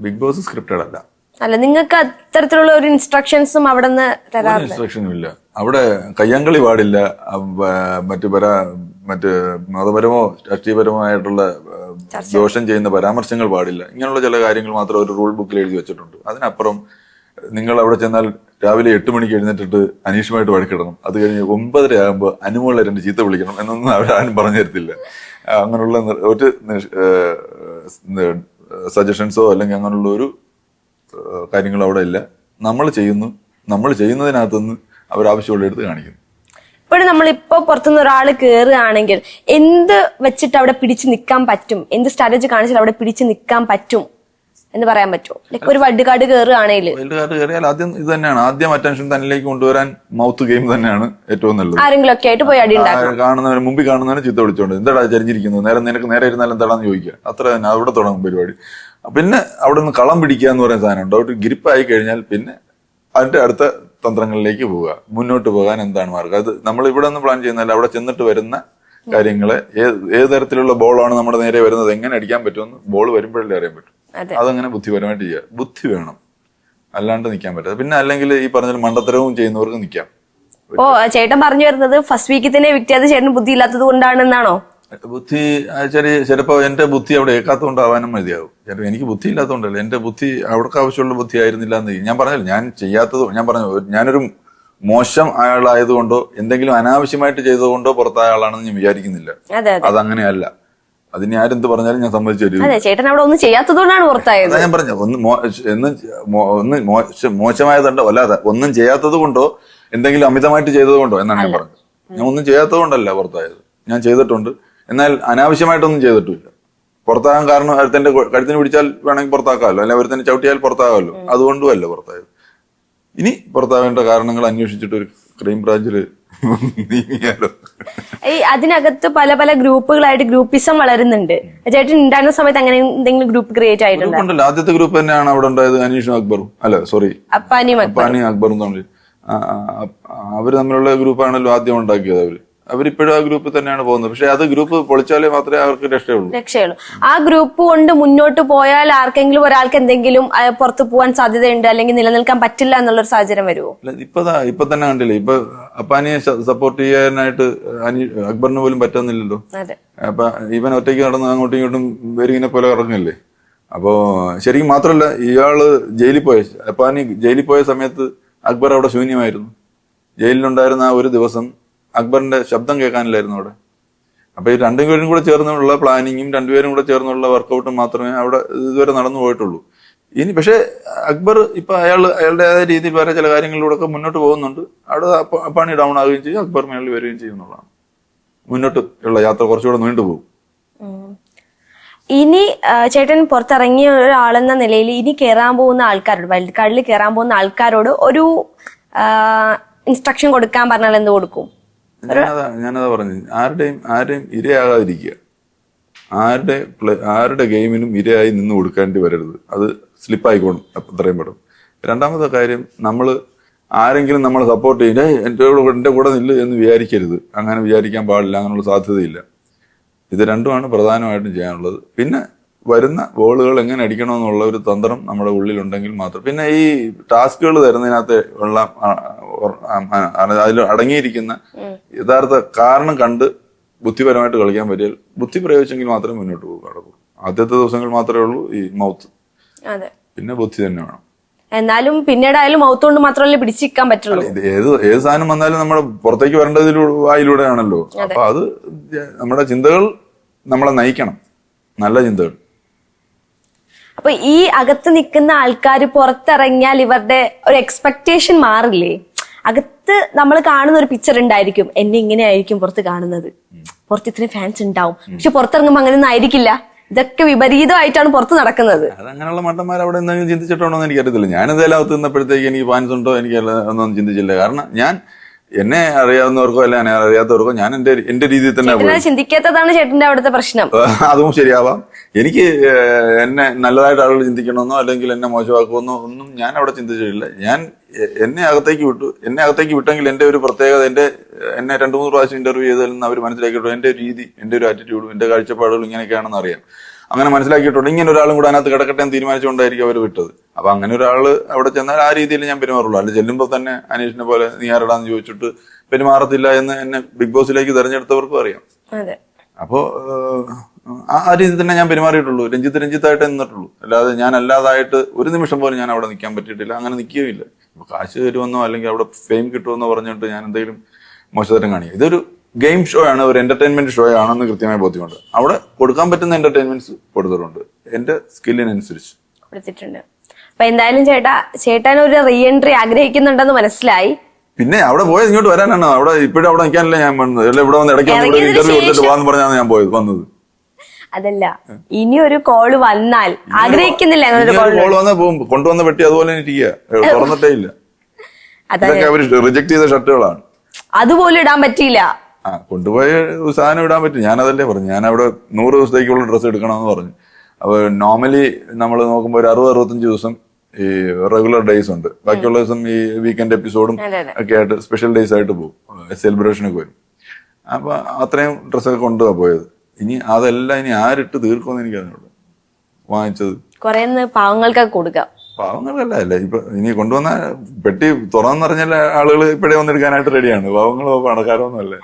ബിഗ് ബോസ് സ്ക്രിപ്റ്റഡ് അല്ല. അല്ല, നിങ്ങൾക്ക് അത്തരത്തിലുള്ള ഒരു ഇൻസ്ട്രക്ഷൻസും അവിടെ നിന്ന് തരാറില്ല? ഇൻസ്ട്രക്ഷനും ഇല്ല. അവിടെ കയ്യാങ്കളി പാടില്ല, മറ്റു മതപരമോ രാഷ്ട്രീയപരമോ ആയിട്ടുള്ള ദോഷം ചെയ്യുന്ന പരാമർശങ്ങൾ പാടില്ല. ഇങ്ങനെയുള്ള ചില കാര്യങ്ങൾ മാത്രം ഒരു റൂൾ ബുക്കിൽ എഴുതി വെച്ചിട്ടുണ്ട്. അതിനപ്പുറം നിങ്ങൾ അവിടെ ചെന്നാൽ രാവിലെ 8 മണിക്ക് എഴുന്നേറ്റിട്ട് അനീഷുമായിട്ട് വഴക്കിടണം, അത് കഴിഞ്ഞ് 9:30 ആകുമ്പോൾ അനുമോളെ 2 ചീത്ത വിളിക്കണം എന്നൊന്നും അവരാരും പറഞ്ഞു തരത്തില്ല. അങ്ങനെയുള്ള ഒരു സജഷൻസോ അല്ലെങ്കിൽ അങ്ങനെയുള്ള ഒരു കാര്യങ്ങളും അവിടെ ഇല്ല. നമ്മൾ ചെയ്യുന്നതിനകത്തുനിന്ന് അവരാവശ്യമുള്ള എടുത്ത് കാണിക്കുന്നു. ഇപ്പോഴും നമ്മളിപ്പോ പുറത്തുനിന്ന് ഒരാൾ കയറുകയാണെങ്കിൽ എന്ത് വെച്ചിട്ട് അവിടെ പിടിച്ചു നിൽക്കാൻ പറ്റും, എന്ത് സ്ട്രാറ്റജി കാണിച്ചാൽ അവിടെ പിടിച്ചു നിൽക്കാൻ പറ്റും എന്ന് പറയാൻ പറ്റുമോ? ലൈക്ക് ഒരു വൈൽഡ് കാർഡ് കയറുകയാണെങ്കിൽ ആദ്യം ഇത് തന്നെയാണ്, ആദ്യം അറ്റൻഷൻ തന്നിലേക്ക് കൊണ്ടുവരാൻ മൗത്ത് ഗെയിം തന്നെയാണ് ഏറ്റവും നല്ലത്. ആരെങ്കിലും ഒക്കെ ആയിട്ട് പോയി അടി കാണുന്നവന് മുമ്പിൽ കാണുന്നവനെ ചീത്ത വിളിച്ചോണ്ട് എന്താടാ ചരിഞ്ഞിരിക്കുന്നത്, നിനക്ക് നേരെ ഇരുന്നാലും എന്താടാന്ന് ചോദിക്കുക. അത്ര തന്നെ അവിടെ തുടങ്ങും പരിപാടി. പിന്നെ അവിടെ നിന്ന് കളം പിടിക്കുക എന്ന് പറയുന്ന സാധനം ഉണ്ട്. അവിടെ ഗ്രിപ്പായി കഴിഞ്ഞാൽ പിന്നെ അതിന്റെ അടുത്ത തന്ത്രങ്ങളിലേക്ക് പോവുക, മുന്നോട്ട് പോകാൻ എന്താണ് മാർഗം. അത് നമ്മൾ ഇവിടെ നിന്ന് പ്ലാൻ ചെയ്യുന്നതല്ല, അവിടെ ചെന്നിട്ട് വരുന്ന കാര്യങ്ങളെ ഏത് തരത്തിലുള്ള ബോളാണ് നമ്മുടെ നേരെ വരുന്നത്, എങ്ങനെ അടിക്കാൻ പറ്റുമെന്ന് ബോൾ വരുമ്പോഴല്ലേ അറിയാൻ പറ്റും. അതങ്ങനെ ബുദ്ധിപരമായിട്ട് ചെയ്യുക. ബുദ്ധി വേണം, അല്ലാണ്ട് നിൽക്കാൻ പറ്റില്ല. പിന്നെ അല്ലെങ്കിൽ ഈ പറഞ്ഞ മണ്ടത്തരവും ചെയ്യുന്നവർക്ക് നിൽക്കാം. ചേട്ടൻ പറഞ്ഞു വരുന്നത് ഫസ്റ്റ് വീക്കിൽ തന്നെ വ്യക്തി ചേട്ടന് ബുദ്ധി ഇല്ലാത്തത് കൊണ്ടാണെന്നാണോ? ബുദ്ധി ചിലപ്പോ എന്റെ ബുദ്ധി അവിടെ ഏക്കാത്തതുകൊണ്ടാവാനും മതിയാവും. ചിലപ്പോൾ എനിക്ക് ബുദ്ധി ഇല്ലാത്തതുകൊണ്ടല്ല, എന്റെ ബുദ്ധി അവിടേക്ക് ആവശ്യമുള്ള ബുദ്ധി ആയിരുന്നില്ല എന്ന് ഞാൻ പറഞ്ഞില്ല. ഞാൻ പറഞ്ഞു ഞാനൊരു മോശം ആളായതുകൊണ്ടോ എന്തെങ്കിലും അനാവശ്യമായിട്ട് ചെയ്തതുകൊണ്ടോ പുറത്തായ ആളാണെന്ന് ഞാൻ വിചാരിക്കുന്നില്ല. അതങ്ങനെയല്ല. അതിന് ആരെന്ത് പറഞ്ഞാലും ഞാൻ സമ്മതിച്ചു തരും. ചേട്ടൻ അവിടെ ഒന്നും ചെയ്യാത്തതുകൊണ്ടാണ് പുറത്തായത്. ഞാൻ പറഞ്ഞു ഒന്ന് മോശമായതുണ്ടോ അല്ലാതെ ഒന്നും ചെയ്യാത്തത് കൊണ്ടോ എന്തെങ്കിലും അമിതമായിട്ട് ചെയ്തത് കൊണ്ടോ എന്നാണ് ഞാൻ പറഞ്ഞത്. ഞാൻ ഒന്നും ചെയ്യാത്തത് കൊണ്ടല്ല പുറത്തായത്, ഞാൻ ചെയ്തിട്ടുണ്ട്. എന്നാൽ അനാവശ്യമായിട്ടൊന്നും ചെയ്തിട്ടില്ല. പുറത്താകാൻ കാരണം ഒരുത്തന്റെ കഴുത്തിന് പിടിച്ചാൽ വേണമെങ്കിൽ പുറത്താക്കാമല്ലോ, അല്ലെങ്കിൽ ഒരുത്തന്നെ ചവിട്ടിയാൽ പുറത്താകാമല്ലോ, അതുകൊണ്ടും അല്ല പുറത്തായത്. ഇനി പുറത്താവേണ്ട കാരണങ്ങൾ അന്വേഷിച്ചിട്ട് ഒരു ക്രൈം ബ്രാഞ്ചില് നീങ്ങിയാലോ. അതിനകത്ത് പല പല ഗ്രൂപ്പുകളായിട്ട് ഗ്രൂപ്പിസം വളരുന്നുണ്ട്. ചേട്ടൻ ഉണ്ടായിരുന്ന സമയത്ത് അങ്ങനെ എന്തെങ്കിലും ഗ്രൂപ്പ് ക്രിയേറ്റ് ആയിട്ടുണ്ടല്ലോ? ആദ്യത്തെ ഗ്രൂപ്പ് തന്നെയാണ് അവിടെ ഉണ്ടായത്. അനീഷും അക്ബറും അപ്പാനിയും അക്ബറും തമ്മിൽ അവര് തമ്മിലുള്ള ഗ്രൂപ്പാണല്ലോ ആദ്യം ഉണ്ടാക്കിയത്. അവരിപ്പോഴും ആ ഗ്രൂപ്പ് തന്നെയാണ് പോകുന്നത്. പക്ഷെ അത് ഗ്രൂപ്പ് പൊളിച്ചാലേ മാത്രമേ അവർക്ക് രക്ഷയുള്ളൂ. ആ ഗ്രൂപ്പ് കൊണ്ട് മുന്നോട്ട് പോയാൽ ആർക്കെങ്കിലും ഒരാൾക്ക് എന്തെങ്കിലും പുറത്തു പോകാൻ സാധ്യതയുണ്ട്, അല്ലെങ്കിൽ നിലനിൽക്കാൻ പറ്റില്ല എന്നുള്ളൊരു സാഹചര്യം വരുമോ? ഇപ്പൊ തന്നെ കണ്ടില്ലേ, ഇപ്പൊ അപ്പാനിയെ സപ്പോർട്ട് ചെയ്യാനായിട്ട് അക്ബറിന് പോലും പറ്റുന്നില്ലല്ലോ. അപ്പൊ ഇവൻ ഒറ്റയ്ക്ക് നടന്ന് അങ്ങോട്ടും ഇങ്ങോട്ടും വേരിങ്ങനെ പോലെ ഇറങ്ങില്ലേ. അപ്പോ ശരിക്കും മാത്രമല്ല, ഇയാള് ജയിലിൽ പോയ അപ്പാനി ജയിലിൽ പോയ സമയത്ത് അക്ബർ അവിടെ ശൂന്യമായിരുന്നു. ജയിലിലുണ്ടായിരുന്ന ആ ഒരു ദിവസം അക്ബറിന്റെ ശബ്ദം കേൾക്കാനില്ലായിരുന്നു അവിടെ. അപ്പൊ ഈ രണ്ടുപേരും കൂടെ ചേർന്നുള്ള പ്ലാനിങ്ങും രണ്ടുപേരും കൂടെ ചേർന്നുള്ള വർക്കൗട്ടും മാത്രമേ അവിടെ ഇതുവരെ നടന്നു പോയിട്ടുള്ളൂ. ഇനി പക്ഷെ അക്ബർ ഇപ്പൊ അയാളുടേതായ രീതിയിൽ വേറെ ചില കാര്യങ്ങളിലൂടെ ഒക്കെ മുന്നോട്ട് പോകുന്നുണ്ട്. അവിടെ അപ്പാണി ഡൗൺ ആവുകയും ചെയ്യും, അക്ബർ മേളിൽ വരികയും ചെയ്യുന്നതാണ്. മുന്നോട്ട് ഉള്ള യാത്ര കുറച്ചുകൂടെ നീണ്ടുപോകും. ഇനി ചേട്ടൻ പുറത്തിറങ്ങിയ ഒരാളെന്ന നിലയിൽ ഇനി കയറാൻ പോകുന്ന ആൾക്കാരോട്, വൈൽഡ് കാർഡിൽ കയറാൻ പോകുന്ന ആൾക്കാരോട് ഒരു ഇൻസ്ട്രക്ഷൻ കൊടുക്കാൻ പറഞ്ഞാൽ എന്ത് കൊടുക്കും? ഞാനതാ പറഞ്ഞു, ആരുടെയും ഇരയാകാതിരിക്കുക. ആരുടെ ഗെയിമിനും ഇരയായി നിന്ന് കൊടുക്കേണ്ടി വരരുത്. അത് സ്ലിപ്പായിക്കോണം അത്രയും പെടും. രണ്ടാമത്തെ കാര്യം, നമ്മൾ ആരെങ്കിലും നമ്മൾ സപ്പോർട്ട് ചെയ്യില്ല, എന്റെ കൂടെ നില്ല് എന്ന് വിചാരിക്കരുത്. അങ്ങനെ വിചാരിക്കാൻ പാടില്ല, അങ്ങനെയുള്ള സാധ്യതയില്ല. ഇത് രണ്ടുമാണ് പ്രധാനമായിട്ടും ചെയ്യാനുള്ളത്. പിന്നെ വരുന്ന ബോളുകൾ എങ്ങനെ അടിക്കണമെന്നുള്ള ഒരു തന്ത്രം നമ്മുടെ ഉള്ളിലുണ്ടെങ്കിൽ മാത്രം. പിന്നെ ഈ ടാസ്കുകൾ തരുന്നതിനകത്ത് ഉള്ള അതിൽ അടങ്ങിയിരിക്കുന്ന യഥാർത്ഥ കാരണം കണ്ട് ബുദ്ധിപരമായിട്ട് കളിക്കാൻ പറ്റിയാൽ, ബുദ്ധി പ്രയോഗിച്ചെങ്കിൽ മാത്രമേ മുന്നോട്ട് പോകാറുള്ളൂ. ആദ്യത്തെ ദിവസങ്ങൾ മാത്രമേ ഉള്ളൂ ഈ മൗത്ത്, പിന്നെ ബുദ്ധി തന്നെ വേണം. എന്നാലും പിന്നീടായാലും മൗത്തുകൊണ്ട് മാത്രമല്ലേ പിടിച്ചിരിക്കാൻ പറ്റുള്ളൂ. ഇത് ഏത് സാധനം വന്നാലും നമ്മൾ പുറത്തേക്ക് വായിലൂടെയാണല്ലോ. അപ്പൊ അത് നമ്മുടെ ചിന്തകൾ നമ്മളെ നയിക്കണം, നല്ല ചിന്തകൾ. അപ്പൊ ഈ അകത്ത് നിൽക്കുന്ന ആൾക്കാർ പുറത്തിറങ്ങിയാൽ ഇവരുടെ ഒരു എക്സ്പെക്ടേഷൻ മാറില്ലേ? അകത്ത് നമ്മൾ കാണുന്ന ഒരു പിക്ചർ ഉണ്ടായിരിക്കും, എന്നെ ഇങ്ങനെ ആയിരിക്കും പുറത്ത് കാണുന്നത്, പുറത്ത് ഇത്രയും ഫാൻസ് ഉണ്ടാവും, പക്ഷെ പുറത്തിറങ്ങുമ്പോൾ അങ്ങനെയൊന്നും ആയിരിക്കില്ല. ഇതൊക്കെ വിപരീതമായിട്ടാണ് പുറത്ത് നടക്കുന്നത്. അതങ്ങനെയുള്ള മണ്ടന്മാർ അവിടെ എന്തെങ്കിലും ചിന്തിച്ചിട്ടുണ്ടോ എന്ന് എനിക്കറിയത്തില്ല. ഞാനിതെല്ലാം അകത്ത് നിന്നപ്പോഴത്തേക്ക് എനിക്ക് ഫാൻസ് ഉണ്ടോ എനിക്ക് ഒന്നും ചിന്തിച്ചില്ല. കാരണം ഞാൻ എന്നെ അറിയാവുന്നവർക്കോ അല്ല എന്നെ അറിയാത്തവർക്കോ ഞാൻ എന്റെ രീതിയിൽ തന്നെ ചിന്തിക്കാത്തതാണ് ചേട്ടന്റെ അവിടുത്തെ പ്രശ്നം. അതും ശരിയാവാം. എനിക്ക് എന്നെ നല്ലതായിട്ട് ആളുകൾ ചിന്തിക്കണമെന്നോ അല്ലെങ്കിൽ എന്നെ മോശമാക്കുമെന്നോ ഒന്നും ഞാൻ അവിടെ ചിന്തിച്ചിട്ടില്ല. ഞാൻ എന്നെ അകത്തേക്ക് വിട്ടെങ്കിൽ എന്റെ ഒരു പ്രത്യേകത, എന്നെ 2-3 പ്രാവശ്യം ഇന്റർവ്യൂ ചെയ്തതിൽ നിന്ന് അവർ മനസ്സിലാക്കിയിട്ടു എന്റെ രീതി, എന്റെ ഒരു ആറ്റിറ്റ്യൂഡും എന്റെ കാഴ്ചപ്പാടുകളും ഇങ്ങനെയൊക്കെയാണെന്ന് അറിയാം. അങ്ങനെ മനസ്സിലാക്കിയിട്ടുണ്ട്. ഇങ്ങനെ ഒരാളും കൂടെ അതിനകത്ത് കിടക്കട്ടെ എന്ന് തീരുമാനിച്ചുകൊണ്ടായിരിക്കും അവർ വിട്ടത്. അപ്പൊ അങ്ങനെ ഒരാള് അവിടെ ചെന്നാൽ ആ രീതിയിൽ ഞാൻ പെരുമാറുള്ളൂ. അല്ല ചെല്ലുമ്പോൾ തന്നെ അനീഷിനെ പോലെ നീ ആരടാന്ന് ചോദിച്ചിട്ട് പെരുമാറത്തില്ല എന്ന് എന്നെ ബിഗ് ബോസിലേക്ക് തെരഞ്ഞെടുത്തവർക്കും അറിയാം. അപ്പോ ആ രീതിയിൽ തന്നെ ഞാൻ പെരുമാറിയിട്ടുള്ളൂ. രഞ്ജിത്തായിട്ട് നിന്നിട്ടുള്ളൂ. അല്ലാതെ ഞാൻ അല്ലാതായിട്ട് ഒരു നിമിഷം പോലും ഞാൻ അവിടെ നിൽക്കാൻ പറ്റിയിട്ടില്ല. അങ്ങനെ നിൽക്കുകയില്ല. ഇപ്പൊ കാശ് തരുമെന്നോ അല്ലെങ്കിൽ അവിടെ ഫെയിം കിട്ടുമെന്നോ പറഞ്ഞിട്ട് ഞാൻ എന്തെങ്കിലും മോശത്തരം കാണിക്കുക. ഇതൊരു ഗെയിം ഷോ ആണ്, ഒരു എന്റർടൈൻമെന്റ് ഷോ ആണെന്ന് കൃത്യമായി ബോധ്യമുണ്ട്. അവിടെ കൊടുക്കാൻ പറ്റുന്ന എന്റർടൈൻമെന്റ്സ് കൊടുത്തിട്ടുണ്ട്, എന്റെ സ്കില്ലിനനുസരിച്ച് കൊടുത്തിട്ടുണ്ട്. അപ്പൊ എന്തായാലും ചേട്ടൻ ഒരു റീ എൻട്രി ആഗ്രഹിക്കുന്നുണ്ടെന്ന് മനസ്സിലായി. പിന്നെ അവിടെ പോയത് ഇങ്ങോട്ട് വരാനാണ്. അവിടെ ഇപ്പോഴും അവിടെ നിൽക്കാനല്ല ഞാൻ വന്നത്. അല്ല ഇവിടെ വന്ന് ഇടയ്ക്ക് ഇന്റർവ്യൂ കൊടുത്തിട്ട് പോകാന്ന് പറഞ്ഞാണ് ഞാൻ വന്നത്. അതല്ല, ഇനി ഒരു കോള് വന്നാൽ ആഗ്രഹിക്കുന്നില്ല. കോള് വന്നാൽ പോകും, കൊണ്ടുവന്ന പെട്ടി അതുപോലെ ഇരിക്കുക, തുറന്നിട്ടേ ഇല്ല. ഇതൊക്കെ അവർ റിജക്ട് ചെയ്ത ഷർട്ടുകളാണ്. അതുപോലും ഇടാൻ പറ്റിയില്ല. കൊണ്ടുപോയ സാധനം ഇടാൻ പറ്റും. ഞാനതല്ലേ പറഞ്ഞു. ഞാൻ അവിടെ 100 ദിവസത്തേക്കുള്ള ഡ്രസ്സ് എടുക്കണമെന്ന് പറഞ്ഞു. അപ്പൊ നോർമലി നമ്മൾ നോക്കുമ്പോൾ ഒരു 60-65 ദിവസം ഈ റെഗുലർ ഡേയ്സ് ഉണ്ട്. ബാക്കിയുള്ള ദിവസം ഈ വീക്കെൻഡ് എപ്പിസോഡും ഒക്കെ ആയിട്ട് സ്പെഷ്യൽ ഡേയ്സ് ആയിട്ട് പോകും, സെലിബ്രേഷനൊക്കെ വരും. അപ്പൊ അത്രയും ഡ്രസ്സൊക്കെ കൊണ്ടുപോകാൻ പോയത്. ഇനി അതെല്ലാം ഇനി ആരിട്ട് തീർക്കുമെന്ന് എനിക്കറിഞ്ഞുള്ളൂ. വാങ്ങിച്ചത് കുറെ പാവങ്ങൾക്കൊക്കെ കൊടുക്കാം. പാവങ്ങൾക്കല്ല, അല്ലേ ഇപ്പൊ ഇനി കൊണ്ടുവന്ന പെട്ടി തുറന്നറിഞ്ഞാൽ ആളുകൾ ഇപ്പോഴേ വന്നെടുക്കാനായിട്ട് റെഡിയാണ്. പാവങ്ങളോ പണക്കാരൊന്നും അല്ലേ.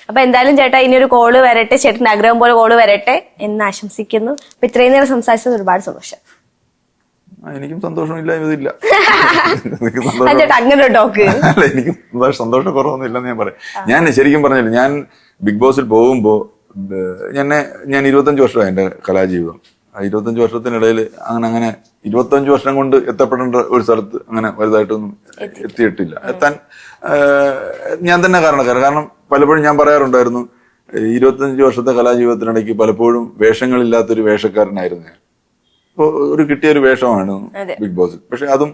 അപ്പൊ എന്തായാലും ചേട്ടാ ഇനി ഒരു കോള് വരട്ടെ, ചേട്ടന്റെ ആഗ്രഹം പോലെ കോള് വരട്ടെ എന്ന് ആശംസിക്കുന്നു. അപ്പൊ ഇത്രയും നേരം സംസാരിച്ചത് ഒരുപാട് സന്തോഷം. എനിക്കും സന്തോഷമില്ല ഇതില്ല. അങ്ങനെ ടോക്ക് അല്ല, എനിക്കും സന്തോഷം കുറവൊന്നും ഇല്ലെന്ന് ഞാൻ പറയാം. ഞാൻ ശരിക്കും പറഞ്ഞില്ല, ഞാൻ ബിഗ് ബോസിൽ പോകുമ്പോ ഞാൻ 25 വർഷമായി എന്റെ കലാജീവിതം. 25 വർഷത്തിനിടയിൽ അങ്ങനെ 25 വർഷം കൊണ്ട് എത്തപ്പെടേണ്ട ഒരു സ്ഥലത്ത് അങ്ങനെ വലുതായിട്ടൊന്നും എത്തിയിട്ടില്ല. എത്താൻ ഞാൻ തന്നെ കാരണക്കാരൻ. കാരണം പലപ്പോഴും ഞാൻ പറയാറുണ്ടായിരുന്നു, 25 വർഷത്തെ കലാജീവിതത്തിനിടയ്ക്ക് പലപ്പോഴും വേഷങ്ങളില്ലാത്തൊരു വേഷക്കാരനായിരുന്നു ഞാൻ. ഇപ്പോൾ ഒരു കിട്ടിയൊരു വേഷമാണ് ബിഗ് ബോസിൽ. പക്ഷെ അതും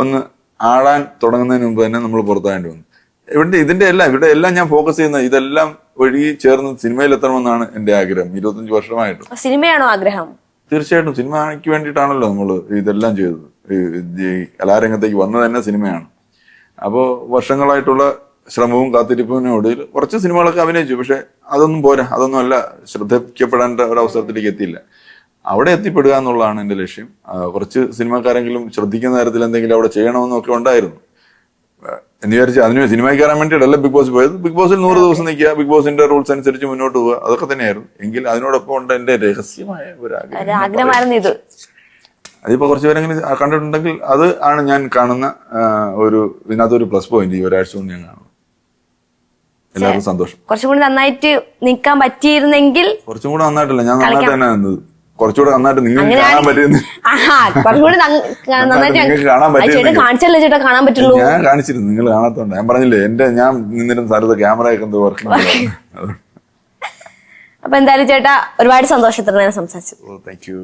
ഒന്ന് ആടാൻ തുടങ്ങുന്നതിന് മുമ്പ് തന്നെ നമ്മൾ പുറത്താകേണ്ടി വന്നു. ഇവിടെ എല്ലാം ഞാൻ ഫോക്കസ് ചെയ്യുന്ന ഇതെല്ലാം ഒഴുകി ചേർന്ന് സിനിമയിൽ എത്തണമെന്നാണ് എന്റെ ആഗ്രഹം. 25 വർഷമായിട്ട്. സിനിമയാണോ ആഗ്രഹം? തീർച്ചയായിട്ടും സിനിമയ്ക്ക് വേണ്ടിയിട്ടാണല്ലോ നമ്മൾ ഇതെല്ലാം ചെയ്തത്. ഈ കലാരംഗത്തേക്ക് വന്നത് തന്നെ സിനിമയാണ്. അപ്പോൾ വർഷങ്ങളായിട്ടുള്ള ശ്രമവും കാത്തിരിപ്പിനോടിൽ കുറച്ച് സിനിമകളൊക്കെ അഭിനയിച്ചു. പക്ഷെ അതൊന്നും പോരാ, അതൊന്നും അല്ല ശ്രദ്ധിക്കപ്പെടേണ്ട ഒരു അവസരത്തിലേക്ക് എത്തിയില്ല. അവിടെ എത്തിപ്പെടുക എന്നുള്ളതാണ് എന്റെ ലക്ഷ്യം. കുറച്ച് സിനിമക്കാരെങ്കിലും ശ്രദ്ധിക്കുന്ന തരത്തിൽ എന്തെങ്കിലും അവിടെ ചെയ്യണമെന്നൊക്കെ ഉണ്ടായിരുന്നു എന്ന് വിചാരിച്ച് അതിന് സിനിമയ്ക്ക് കയറാൻ വേണ്ടിയിട്ടല്ല ബിഗ് ബോസ് പോയത്. ബിഗ് ബോസിൽ 100 ദിവസം നിൽക്കുക, ബിഗ് ബോസിന്റെ റൂൾസ് അനുസരിച്ച് മുന്നോട്ട് പോവുക, അതൊക്കെ തന്നെയായിരുന്നു. എങ്കിൽ അതിനോടൊപ്പം ഉണ്ട് എന്റെ രഹസ്യമായ ഒരു ആഗ്രഹം. അതിപ്പോ കുറച്ച് പേരെങ്കിലും കണ്ടിട്ടുണ്ടെങ്കിൽ അത് ആണ് ഞാൻ കാണുന്ന ഇതിനകത്തൊരു പ്ലസ് പോയിന്റ്. ഈ ഒരാഴ്ച കൊണ്ട് ഞാൻ കാണും. എല്ലാവർക്കും സന്തോഷം. കുറച്ചും കൂടി നന്നായിട്ട് നിൽക്കാൻ പറ്റിയിരുന്നെങ്കിൽ. കുറച്ചും കൂടെ നന്നായിട്ടല്ല, ഞാൻ നന്നായിട്ട് തന്നെ നിന്നത്. കുറച്ചുകൂടെ നന്നായിട്ട് നിങ്ങൾക്ക് കാണാൻ പറ്റുന്നു. കാണാൻ പറ്റുള്ളൂ. ഞാൻ കാണിച്ചിരുന്നു, നിങ്ങൾ കാണാത്തോണ്ട്. ഞാൻ പറഞ്ഞില്ലേ, ഞാൻ നിന്നിരുന്ന സ്ഥലത്ത് ക്യാമറയൊക്കെ എന്തോ വർക്കിംഗ്. അപ്പൊ എന്തായാലും ചേട്ടാ ഒരുപാട് സന്തോഷത്തോടെ സംസാരിച്ചു. Thank you.